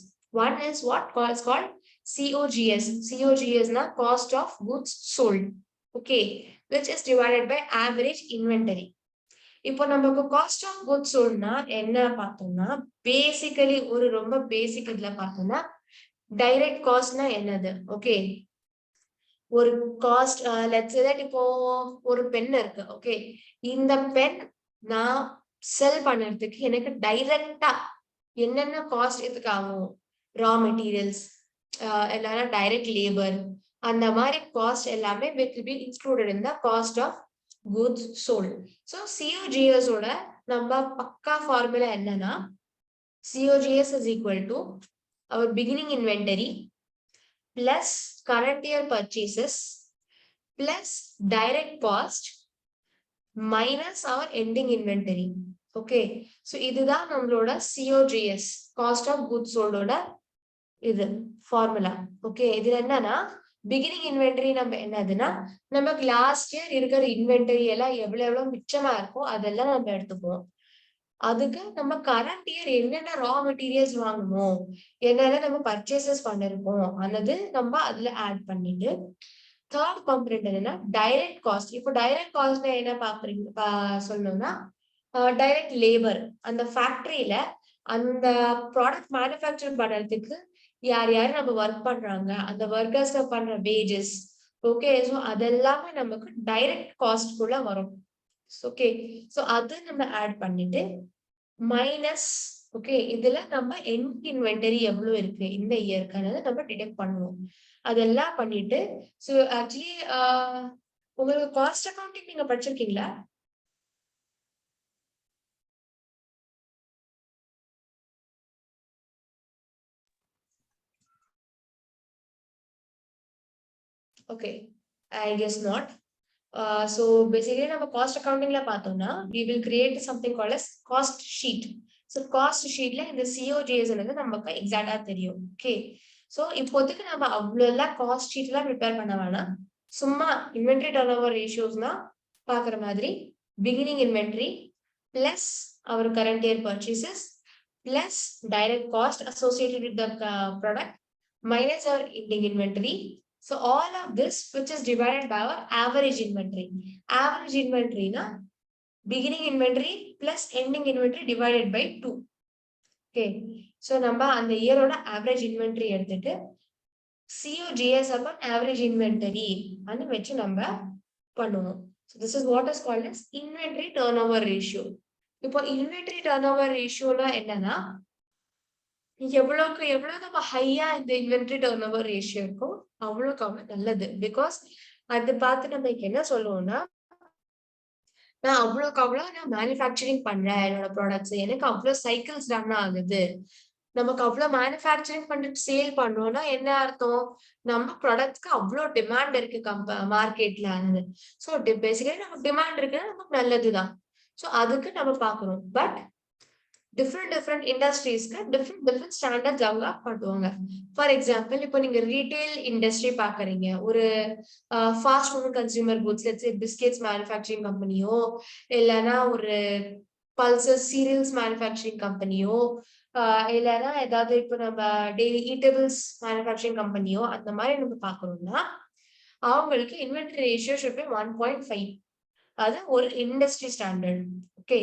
One is what is called COGS. COGS னா cost of goods sold. Okay, which is divided by average inventory. இப்போ நமக்கு காஸ்ட் ஆஃப் குட்ஸ் சோல்ட்னா என்ன பார்த்தோம்னா பேசிக்கலி ஒரு ரொம்ப பேசிக் இதுல பார்த்தோம்னா டைரக்ட் காஸ்ட்னா என்னது? ஓகே, ஒரு காஸ்ட் லெட்ஸ் சே தட் இப்போ ஒரு பென் இருக்கு. ஓகே, இந்த பென் நான் செல் பண்றதுக்கு எனக்கு டைரக்டா என்னென்ன காஸ்ட் எதுக்கு ஆகும்? ரா மெட்டீரியல்ஸ் இல்லைன்னா டைரக்ட் லேபர், அந்த மாதிரி காஸ்ட் எல்லாமே will be included in the cost of goods sold. So COGS ஓட நம்ம பக்கா ஃபார்முலா என்னன்னா COGS is equal to our beginning inventory plus current year purchases plus direct cost minus our ending inventory. Okay, so இதுதான் நம்மளோட COGS, cost of goods sold ஓட இது formula. Okay, இதுல என்னன்னா பிகினிங் இன்வென்டரி நம்ம என்னதுன்னா நமக்கு லாஸ்ட் இயர் இருக்கிற இன்வென்டரி எல்லாம் எவ்வளவு மிச்சமா இருக்கோ அதெல்லாம் நம்ம எடுத்துப்போம். அதுக்கு நம்ம கரண்ட் இயர் என்னென்ன ரா மெட்டீரியல்ஸ் வாங்கணும், என்னென்ன நம்ம பர்ச்சேசஸ் பண்ணிருக்கோம் அன்னது நம்ம அதுல ஆட் பண்ணிட்டு தேர்ட் காம்பனன்ட் என்னன்னா டைரக்ட் காஸ்ட். இப்போ டைரக்ட் காஸ்ட் என்ன பாக்குறீங்க சொல்லணும்னா டைரக்ட் லேபர், அந்த ஃபேக்டரியில அந்த ப்ராடக்ட் மேனுஃபேக்சர் பண்றதுக்கு யார் யார் நம்ம ஒர்க் பண்றாங்க, அந்த ஒர்க்கர்ஸ்க்கு பண்ற வேஜஸ். ஓகே, ஸோ அதெல்லாமே நமக்கு டைரக்ட் காஸ்ட்குள்ள வரும். ஓகே, ஸோ அது நம்ம ஆட் பண்ணிட்டு மைனஸ். ஓகே, இதுல நம்ம எண்ட் இன்வென்டரி எவ்வளவு இருக்கு இந்த இயர்க்கானது நம்ம டிடெக்ட் பண்ணுவோம். அதெல்லாம் பண்ணிட்டு ஸோ ஆக்சுவலி உங்களுக்கு காஸ்ட் அக்கௌண்டிங் நீங்க படிச்சிருக்கீங்களா? Okay, I guess not. So basically நம்ம காஸ்ட் அக்கவுண்டிங்ல பார்த்தோம்னா we will create something called as cost sheet. So cost sheetல இந்த COGS நமக்கு எக்ஸாக்ட்டா தெரியும். ஓகே, ஸோ இப்போதைக்கு நம்ம அவ்வளோ காஸ்ட் ஷீட் எல்லாம் ப்ரிப்பேர் பண்ண வேணாம். சும்மா இன்வென்டரி டர்ன் ஓவர் ரேஷியோஸ்னா பாக்குற மாதிரி beginning inventory plus our current year purchases plus direct cost associated with the product minus our ending inventory. So all of this which is divided by our average inventory. Average inventory na beginning inventory plus ending inventory divided by 2. Okay, so நம்ம அந்த இயரோட average inventory எடுத்துட்டு COGS upon average inventory அன்னு வச்சு நம்ம பண்ணுவோம். So this is what is called as inventory turnover ratio. இப்போ inventory turnover ratioனா என்னன்னா எவ்வளவுக்கு எவ்வளவு நம்ம ஹையா இந்த இன்வென்டரி டர்ன் ஓவர் ரேஷியோ இருக்கோ அவ்வளவுக்கு நல்லது. பிகாஸ் அது பார்த்து நம்ம என்ன சொல்லுவோம்னா நான் அவ்வளவுக்கு நான் மேனுஃபேக்சரிங் பண்றேன் என்னோட ப்ராடக்ட்ஸ், எனக்கு அவ்வளவு சைக்கிள்ஸ் ரன் ஆகுது. நமக்கு அவ்வளவு மேனுஃபேக்சரிங் பண்ணிட்டு சேல் பண்றோம்னா என்ன அர்த்தம்? நம்ம ப்ராடக்ட்ஸ்க்கு அவ்வளவு டிமாண்ட் இருக்கு மார்க்கெட்ல. ஸோ பேசிக்கலி நமக்கு டிமாண்ட் இருக்குன்னா நமக்கு நல்லதுதான். ஸோ அதுக்கு நம்ம பாக்குறோம். பட் டிஃப்ரெண்ட் இண்டஸ்ட்ரீஸ்க்கு டிஃப்ரெண்ட் ஸ்டாண்டர்ட்ஸ் அவங்க பண்ணுவாங்க. ஃபார் எக்ஸாம்பிள் இப்போ நீங்க ரீட்டைல் இண்டஸ்ட்ரி பாக்குறீங்க, ஒரு fast moving consumer goods let's say biscuits manufacturing கம்பெனியோ இல்லைன்னா ஒரு பல்சஸ் சீரியல்ஸ் மேனுஃபேக்சரிங் கம்பெனியோ இல்லைன்னா ஏதாவது இப்போ நம்ம டெய்லி ஈட்டபிள்ஸ் மேனுஃபேக்சரிங் கம்பெனியோ அந்த மாதிரி நம்ம பாக்குறோம்னா அவங்களுக்கு இன்வென்டரி ரேஷியோ ஷுட் பி 1.5. அது ஒரு இண்டஸ்ட்ரி ஸ்டாண்டர்ட். ஓகே,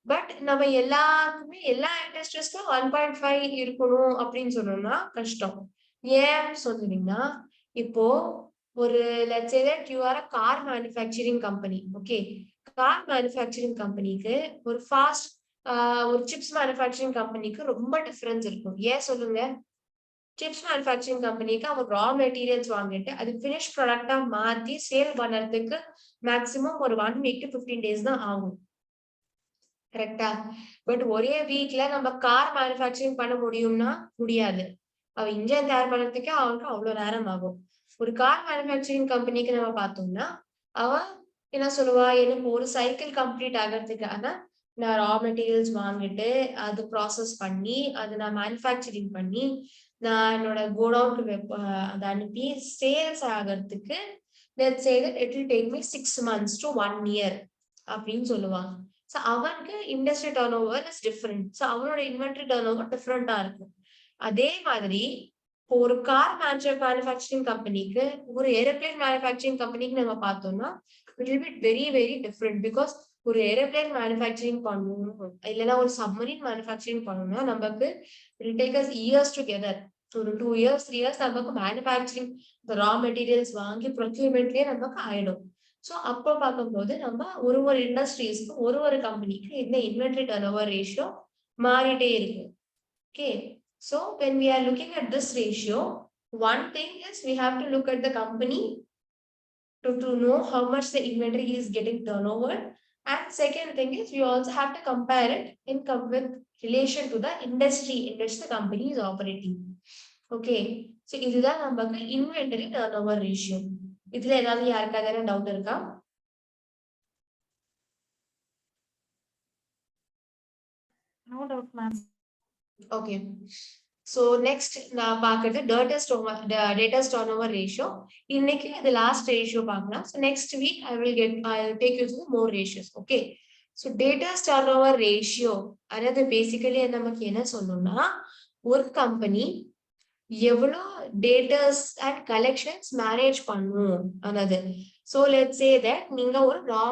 பட் நம்ம எல்லாருக்குமே எல்லா இண்டஸ்ட்ரீஸ்க்கும் 1.5 இருக்கணும் அப்படின்னு சொன்னோம்னா கஷ்டம். ஏன் சொன்னீங்கன்னா இப்போ ஒரு let's say that you are a car manufacturing company. Okay, car manufacturing கம்பெனிக்கு ஒரு ஃபாஸ்ட் ஒரு சிப்ஸ் மேனுஃபேக்சரிங் கம்பெனிக்கு ரொம்ப டிஃபரன்ஸ் இருக்கும். ஏன் சொல்லுங்க? சிப்ஸ் மேனுஃபேக்சரிங் கம்பெனிக்கு அவங்க ரா மெட்டீரியல்ஸ் வாங்கிட்டு அது ஃபினிஷ் ப்ராடக்டா மாத்தி சேல் பண்ணறதுக்கு மேக்ஸிமம் ஒரு 1 week to 15 days தான் ஆகும். கரெக்டா? பட் ஒரே வீக்ல நம்ம கார் மேனுஃபேக்சரிங் பண்ண முடியும்னா முடியாது. அவ இன்ஜின் தயார் பண்றதுக்கே அவனுக்கு அவ்வளவு நேரம் ஆகும். ஒரு கார் மேனுஃபேக்சரிங் கம்பெனிக்கு நம்ம பார்த்தோம்னா அவ என்ன சொல்லுவா, எனக்கு ஒரு சைக்கிள் கம்ப்ளீட் ஆகிறதுக்கு ஆனா நான் ரா மெட்டீரியல்ஸ் வாங்கிட்டு அது ப்ராசஸ் பண்ணி அதை நான் மேனுஃபேக்சரிங் பண்ணி நான் என்னோட கோடவுனுக்கு அதை அனுப்பி சேல்ஸ் ஆகிறதுக்கு let's say that it will take me 6 months to 1 year அப்படின்னு சொல்லுவாங்க. ஸோ அவனுக்கு industry turn over is different. So அவனோட இன்வென்ட்ரி டர்ன் ஓவர் டிஃப்ரெண்டா இருக்கும். அதே மாதிரி ஒரு கார் மேனுஃபேக்சரிங் கம்பெனிக்கு ஒரு ஏரோப்ளேன் மேனுஃபேக்சரிங் கம்பெனிக்கு நம்ம பார்த்தோம்னா it will be very very different. Because ஒரு ஏரோப்ளேன் மேனுஃபேக்சரிங் பண்ணணும் இல்லைன்னா ஒரு சப்மரீன் மேனுஃபேக்சரிங் பண்ணணும்னா நமக்கு it take us years together. ஒரு 2 years 3 years நமக்கு மேனுஃபேக்சரிங் ரா மெட்டீரியல்ஸ் வாங்கி ப்ரொக்யூர்மெண்ட்லயே நமக்கு ஆயிடும். ஸோ அப்போ பார்க்கும்போது நம்ம ஒரு இண்டஸ்ட்ரீஸ்க்கு ஒரு கம்பெனிக்கு இந்த இன்வென்ட்ரி டர்ன் ஓவர் ரேஷியோ மாறிட்டே இருக்கு. Okay, so when we are looking at this ratio, one thing is we have to look at the company to know how much the inventory is getting turnover. And second thing is we also have to compare it with relation to the industry in which the company is operating. Okay, so இதுதான் நமக்கு inventory turnover ratio. இதுல ஏதாவது யாருக்காவது doubt இருக்கா? No doubt, ma'am. Okay, so next நான் பார்க்கிறது debtors turnover ratio. இன்னைக்கு இது லாஸ்ட் ரேஷியோ பார்க்கலாம். So next week I'll take you through more ratios. Okay, so debtors turnover ratio அதாவது பேசிக்கலி நமக்கு என்ன சொல்லணும்னா ஒரு கம்பெனி எவ்வளோ டேட்டர்ஸ் அண்ட் கலெக்ஷன்ஸ் மேனேஜ் பண்ணும் அதாவது. ஸோ லெட்ஸ் சே தட் நீங்க ஒரு ரா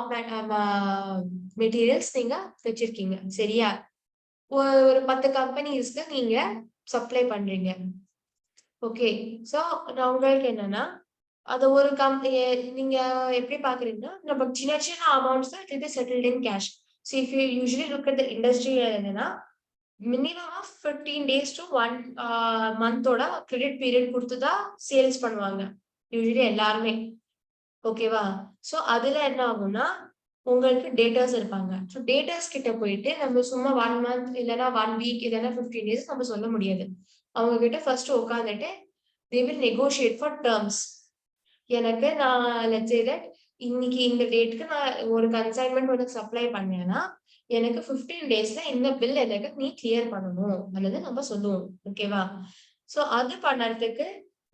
மெட்டீரியல்ஸ் நீங்க வச்சிருக்கீங்க, சரியா? ஒரு 10 கம்பெனிஸ்க்கு நீங்க சப்ளை பண்றீங்க. ஓகே, ஸோ உங்களுக்கு என்னன்னா அது ஒரு நீங்க எப்படி பாக்குறீங்கன்னா நம்ம சின்ன சின்ன அமௌண்ட்ஸ் தான் it will be settled in cash. So if you usually look at the industry என்னன்னா மினிமம் ஆஃப் 15 days to 1 மந்தோட கிரெடிட் பீரியட் கொடுத்துதான் சேல்ஸ் பண்ணுவாங்க யூஸ்வலி எல்லாருமே. ஓகேவா? ஸோ அதுல என்ன ஆகும்னா உங்களுக்கு டேட்டாஸ் இருப்பாங்க. ஸோ டேட்டாஸ் கிட்ட போயிட்டு நம்ம சும்மா 1 month இல்லைன்னா 1 week இல்லைன்னா 15 days நம்ம சொல்ல முடியாது. அவங்க கிட்ட ஃபர்ஸ்ட் உட்காந்துட்டு they will negotiate for terms. எனக்கு நான் let's say that இன்னைக்கு இந்த டேட்டுக்கு நான் ஒரு கன்சைன்மெண்ட் உனக்கு சப்ளை பண்ணேன்னா எனக்கு 15 daysல இந்த பில் எனக்கு நீ கிளியர் பண்ணணும் அல்லது நம்ம சொல்லுவோம். ஓகேவா? ஸோ அது பண்ணறதுக்கு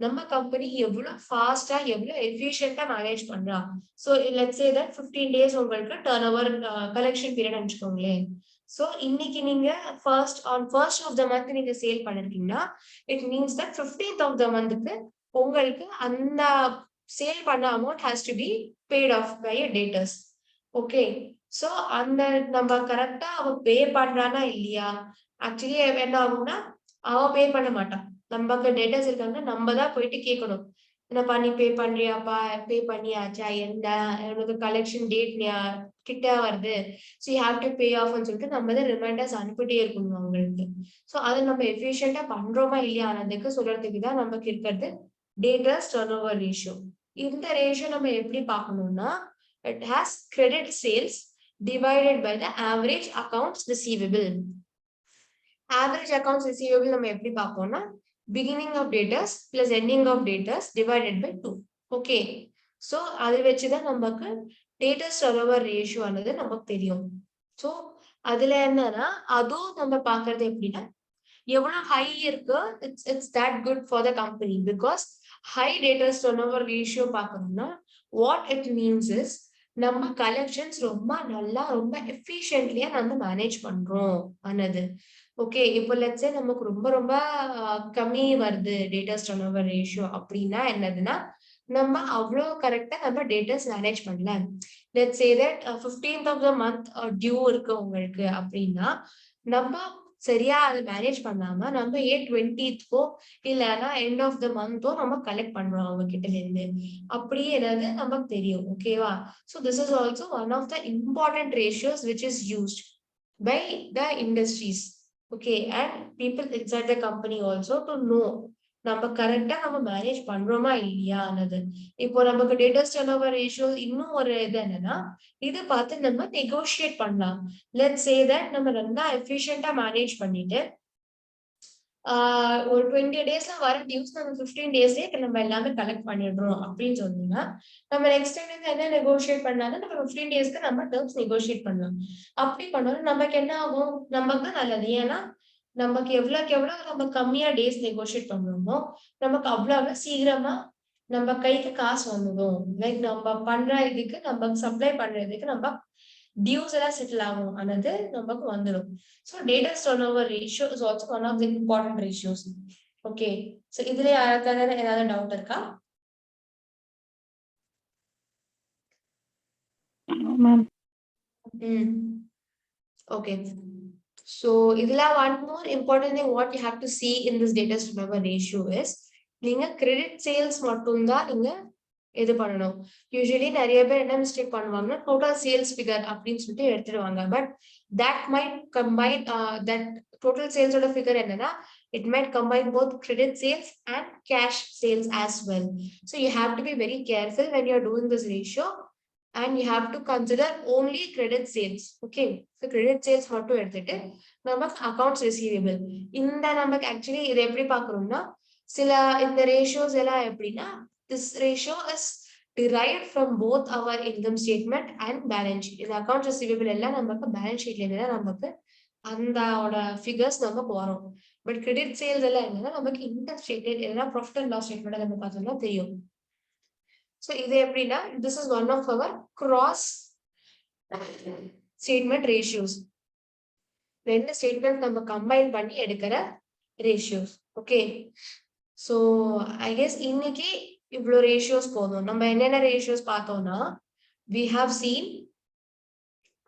நம்ம கம்பெனி எவ்வளவு ஃபாஸ்டா எவ்வளவு எஃபிஷியன்டா மேனேஜ் பண்றா. So let's say that 15 days உங்களுக்கு டர்ன் ஓவர் கலெக்ஷன் பீரியட் வச்சுக்கோங்களேன். ஸோ இன்னைக்கு நீங்க ஃபர்ஸ்ட் ஆஃப் த மந்த் நீங்க சேல் பண்ணிருக்கீங்கன்னா it means that 15th of the monthக்கு உங்களுக்கு அந்த சேல் பண்ண amount has to be paid off by your debtors. Okay, so அந்த நம்ம கரெக்டா அவ பே பண்றானா இல்லையா? ஆக்சுவலி என்ன ஆகும்னா அவ பே பண்ண மாட்டான். நமக்கு டேட்டாஸ் இருக்காங்கன்னா நம்ம தான் போயிட்டு கேட்கணும், என்னப்பா நீ பே பண்றியாப்பா, பே பண்ணியாச்சா, என்ன எனக்கு கலெக்ஷன் டேட் கிட்ட வருது, so you have to pay ஆஃப்னு சொல்லிட்டு நம்ம தான் ரிமைண்டர்ஸ் அனுப்பிட்டே இருக்கணும் அவங்களுக்கு. ஸோ அதை நம்ம எஃபிஷியண்டா பண்றோமா இல்லையானதுக்கு சொல்றதுக்கு தான் நமக்கு இருக்கிறது டேட்டர்ஸ் டர்ன் ஓவர் ரேஷியோ. இந்த ரேஷியோ நம்ம எப்படி பார்க்கணும்னா it has credit sales divided by the average accounts receivable. Average accounts receivable நம்ம எப்படி பார்ப்போம்னா beginning of debtors plus ending of debtors divided by 2. Okay, so அதை வச்சுதான் நமக்கு debtors turnover ratio ஆனது நமக்கு தெரியும். ஸோ அதுல என்னன்னா அதுவும் நம்ம பார்க்கறது எப்படின்னா எவ்வளவு ஹை இருக்கு it's that good for the company. Because high debtors turnover ratio பார்க்கணும்னா வாட் இட் மீன்ஸ் இஸ் நம்ம கலெக்ஷன்ஸ் ரொம்ப நல்லா ரொம்ப எஃபிஷியன்ட்லியா நம்ம மேனேஜ் பண்றோம் ஆனது. ஓகே, இப்போ லெட்ஸ் சே நமக்கு ரொம்ப ரொம்ப கம்மி வருது டேட்டாஸ் டர்ன் ஓவர் ரேஷியோ அப்படின்னா என்னதுன்னா நம்ம அவ்வளோ கரெக்டா நம்ம டேட்டாஸ் மேனேஜ் பண்ணல. Let's say that 15th of the month due இருக்கு உங்களுக்கு அப்படின்னா நம்ம சரியா அதை மேனேஜ் பண்ணாம நம்ம 20th இல்லைன்னா எண்ட் ஆஃப் த மந்தோ நம்ம கலெக்ட் பண்றோம் அவங்க கிட்ட இருந்து அப்படியே ஏதாவது நமக்கு தெரியும். ஓகேவா? So this is also one of the important ratios which is used. by the industries, okay, and people inside the company also to know நம்ம கரெக்டா நம்ம மேனேஜ் பண்றோமா இல்லையானது. இப்போ நமக்கு டேட்டா டர்னோவர் ரேஷியோ இன்னும் ஒரு இது என்னன்னா, இது பார்த்து நம்ம நெகோஷியேட் பண்ணலாம். லெட்ஸ் சே தட் நம்ம நல்லா எஃபிஷியன்டா மேனேஜ் பண்ணிட்டு ஒரு 20 டேஸ்ல வர டியூஸ் நம்ம 15 டேஸ்லயே நம்ம எல்லாமே கலெக்ட் பண்ணிடுறோம் அப்படின்னு சொன்னீங்கன்னா, நம்ம நெக்ஸ்ட் டைம் இருந்து என்ன நெகோஷியேட் பண்ணாலும் நம்ம 15 டேஸ்க்கு நம்ம டேர்ம்ஸ் நெகோஷியேட் பண்ணலாம். அப்படி பண்ணாலும் நமக்கு என்ன ஆகும், நமக்கு நல்லது. ஏன்னா நமக்கு எவ்வளவு நம்ம கம்மியா டேஸ் நெகோஷியேட் பண்றோமோ நமக்கு அவ்வளவு சீக்கிரமா நம்ம கைக்கு காசு வந்துடும். லைக் நம்ம பண்ற இதுக்கு நம்ம சப்ளை பண்றதுக்கு நம்ம டியூஸ் எல்லாம் செட்டில் ஆகும் ஆனது நமக்கு வந்துடும். So data turnover ratio is also one of the important ratios. Okay, so இதுல யாருக்காவது ஏதாவது டவுட் இருக்கா? Okay. So இதுல one more important thing what you have to see in this data turnover ratio is நீங்க credit sales மட்டும்தான் நீங்க இது பண்ணணும். யூசுவலி நிறைய பேர் என்ன மிஸ்டேக் பண்ணுவாங்கன்னா டோட்டல் சேல்ஸ் ஃபிகர் அப்படின்னு சொல்லிட்டு எடுத்துடுவாங்க. But that might combine that total சேல்ஸோட ஃபிகர் என்னன்னா it might combine both credit sales and cash sales as well. So you have to be very careful when you're doing this ratio and you have to consider only credit sales. Okay, so credit sales மட்டும் எடுத்துட்டு நமக்கு accounts receivable இந்த நமக்கு actually இது எப்படி பார்க்கறோம்னா சில இந்த ratios எல்லாம் எப்படின்னா this ratio is derived from both our income statement and balance sheet. இந்த accounts receivable எல்லாம் நமக்கு balance sheetல இருந்து நமக்கு அந்தோட ஃபிகர்ஸ் நமக்கு வரும். பட் கிரெடிட் சேல்ஸ் எல்லாம் என்னன்னா நமக்கு இன்கம் ஸ்டேட்மெண்ட் இல்லைன்னா ப்ராஃபிட் அண்ட் லாஸ் ஸ்டேட்மெண்ட் நம்ம பார்த்தோம்னா தெரியும். ஸோ இது எப்படின்னா this is one of our cross statement ratios. ரெண்டு ஸ்டேட்மெண்ட் நம்ம கம்பைன் பண்ணி எடுக்கிற ratios. Okay, so I guess இன்னைக்கு இவ்வளோ ரேஷியோஸ் போதும். நம்ம என்னென்ன ரேஷியோஸ் பார்த்தோம்னா we have seen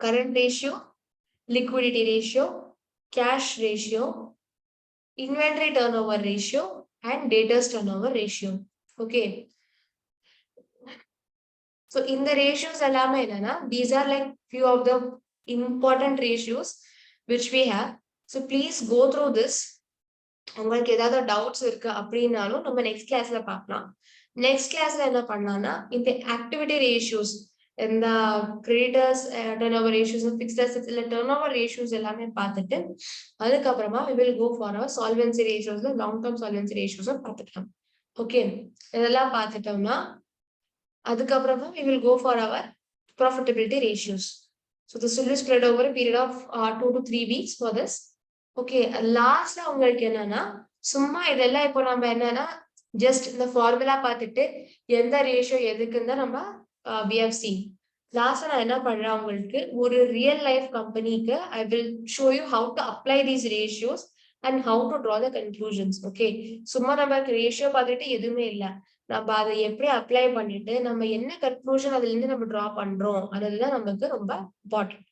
current ratio, liquidity ratio, cash ratio, inventory turnover ratio, and debtors turnover ratio. Okay. So in the ratios எல்லாமே என்னன்னா these are like few of the important ratios which we have. So please go through this. உங்களுக்கு ஏதாவது doubts இருக்கு அப்படின்னாலும் நம்ம next கிளாஸ்ல பார்க்கலாம். Next கிளாஸ்ல என்ன பண்ணலாம்னா இந்த ஆக்டிவிட்டி ரேஷியோஸ் இந்த creditors turnover ratios fixed assets இல்ல டர்னோவர் ரேஷியோஸ் எல்லாமே பார்த்துட்டு அதுக்கப்புறமா we will go for our solvency ratios long term solvency ratios பார்த்துக்கலாம். ஓகே, இதெல்லாம் பார்த்துட்டோம்னா அதுக்கப்புறமா we will go for our profitability ratios. So this will be spread over a period of 2 to 3 weeks for this. Okay, லாஸ்ட்ல உங்களுக்கு என்னன்னா சும்மா இதெல்லாம் இப்போ நம்ம என்னன்னா ஜஸ்ட் இந்த ஃபார்முலா பார்த்துட்டு எந்த ரேஷியோ எதுக்குன்னு தான் நம்ம we have seen. லாஸ்ட்ல நான் என்ன பண்றேன் உங்களுக்கு ஒரு ரியல் லைஃப் கம்பெனிக்கு I will show you how to apply these ratios and how to draw the conclusions. Okay, சும்மா நமக்கு ரேஷியோ பார்த்துட்டு எதுவுமே இல்லை, நம்ம அதை எப்படி அப்ளை பண்ணிட்டு நம்ம என்ன கன்க்ளூஷன் அதுல இருந்து நம்ம டிரா பண்றோம் அதுதான் நமக்கு ரொம்ப இம்பார்ட்டன்ட்.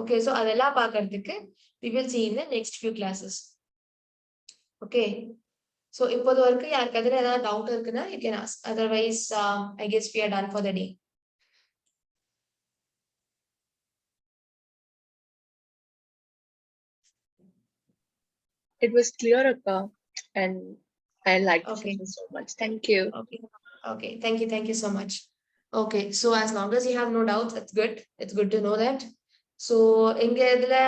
ஓகே, ஸோ அதெல்லாம் பார்க்கறதுக்கு we will see in the next few classes. Okay, so இப்போது வரைக்கும் யாருக்காவது ஏதாவது டவுட் இருக்குன்னா you can ask. Otherwise I guess we are done for the day. It was clear, Akka, and I liked Okay. it so much. Thank you. Okay, thank you so much. Okay, so as long as you have no doubts, that's good. It's good to know that. So இங்க இதுல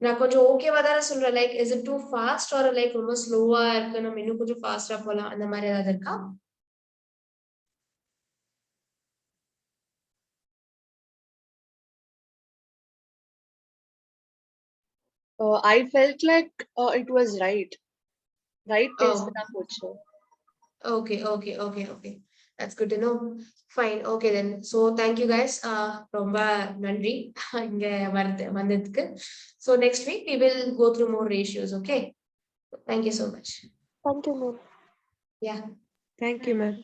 நான் கொஞ்சம் ஓகேவா தானே சொல்றேன், like is it too fast or like ரொம்ப ஸ்லோவா இருக்கு, நம்ம இன்னும் கொஞ்சம் ஃபாஸ்டா போலாம் அந்த மாதிரி ஏதாவது இருக்கா? I felt like it was right. Right is the pocho. Okay. That's good to know. Fine. Okay then. So thank you guys. ரொம்ப நன்றி இங்க வந்ததுக்கு. So next week we will go through more ratios. Okay. Thank you so much. Thank you, ma'am. Yeah. Thank you, ma'am.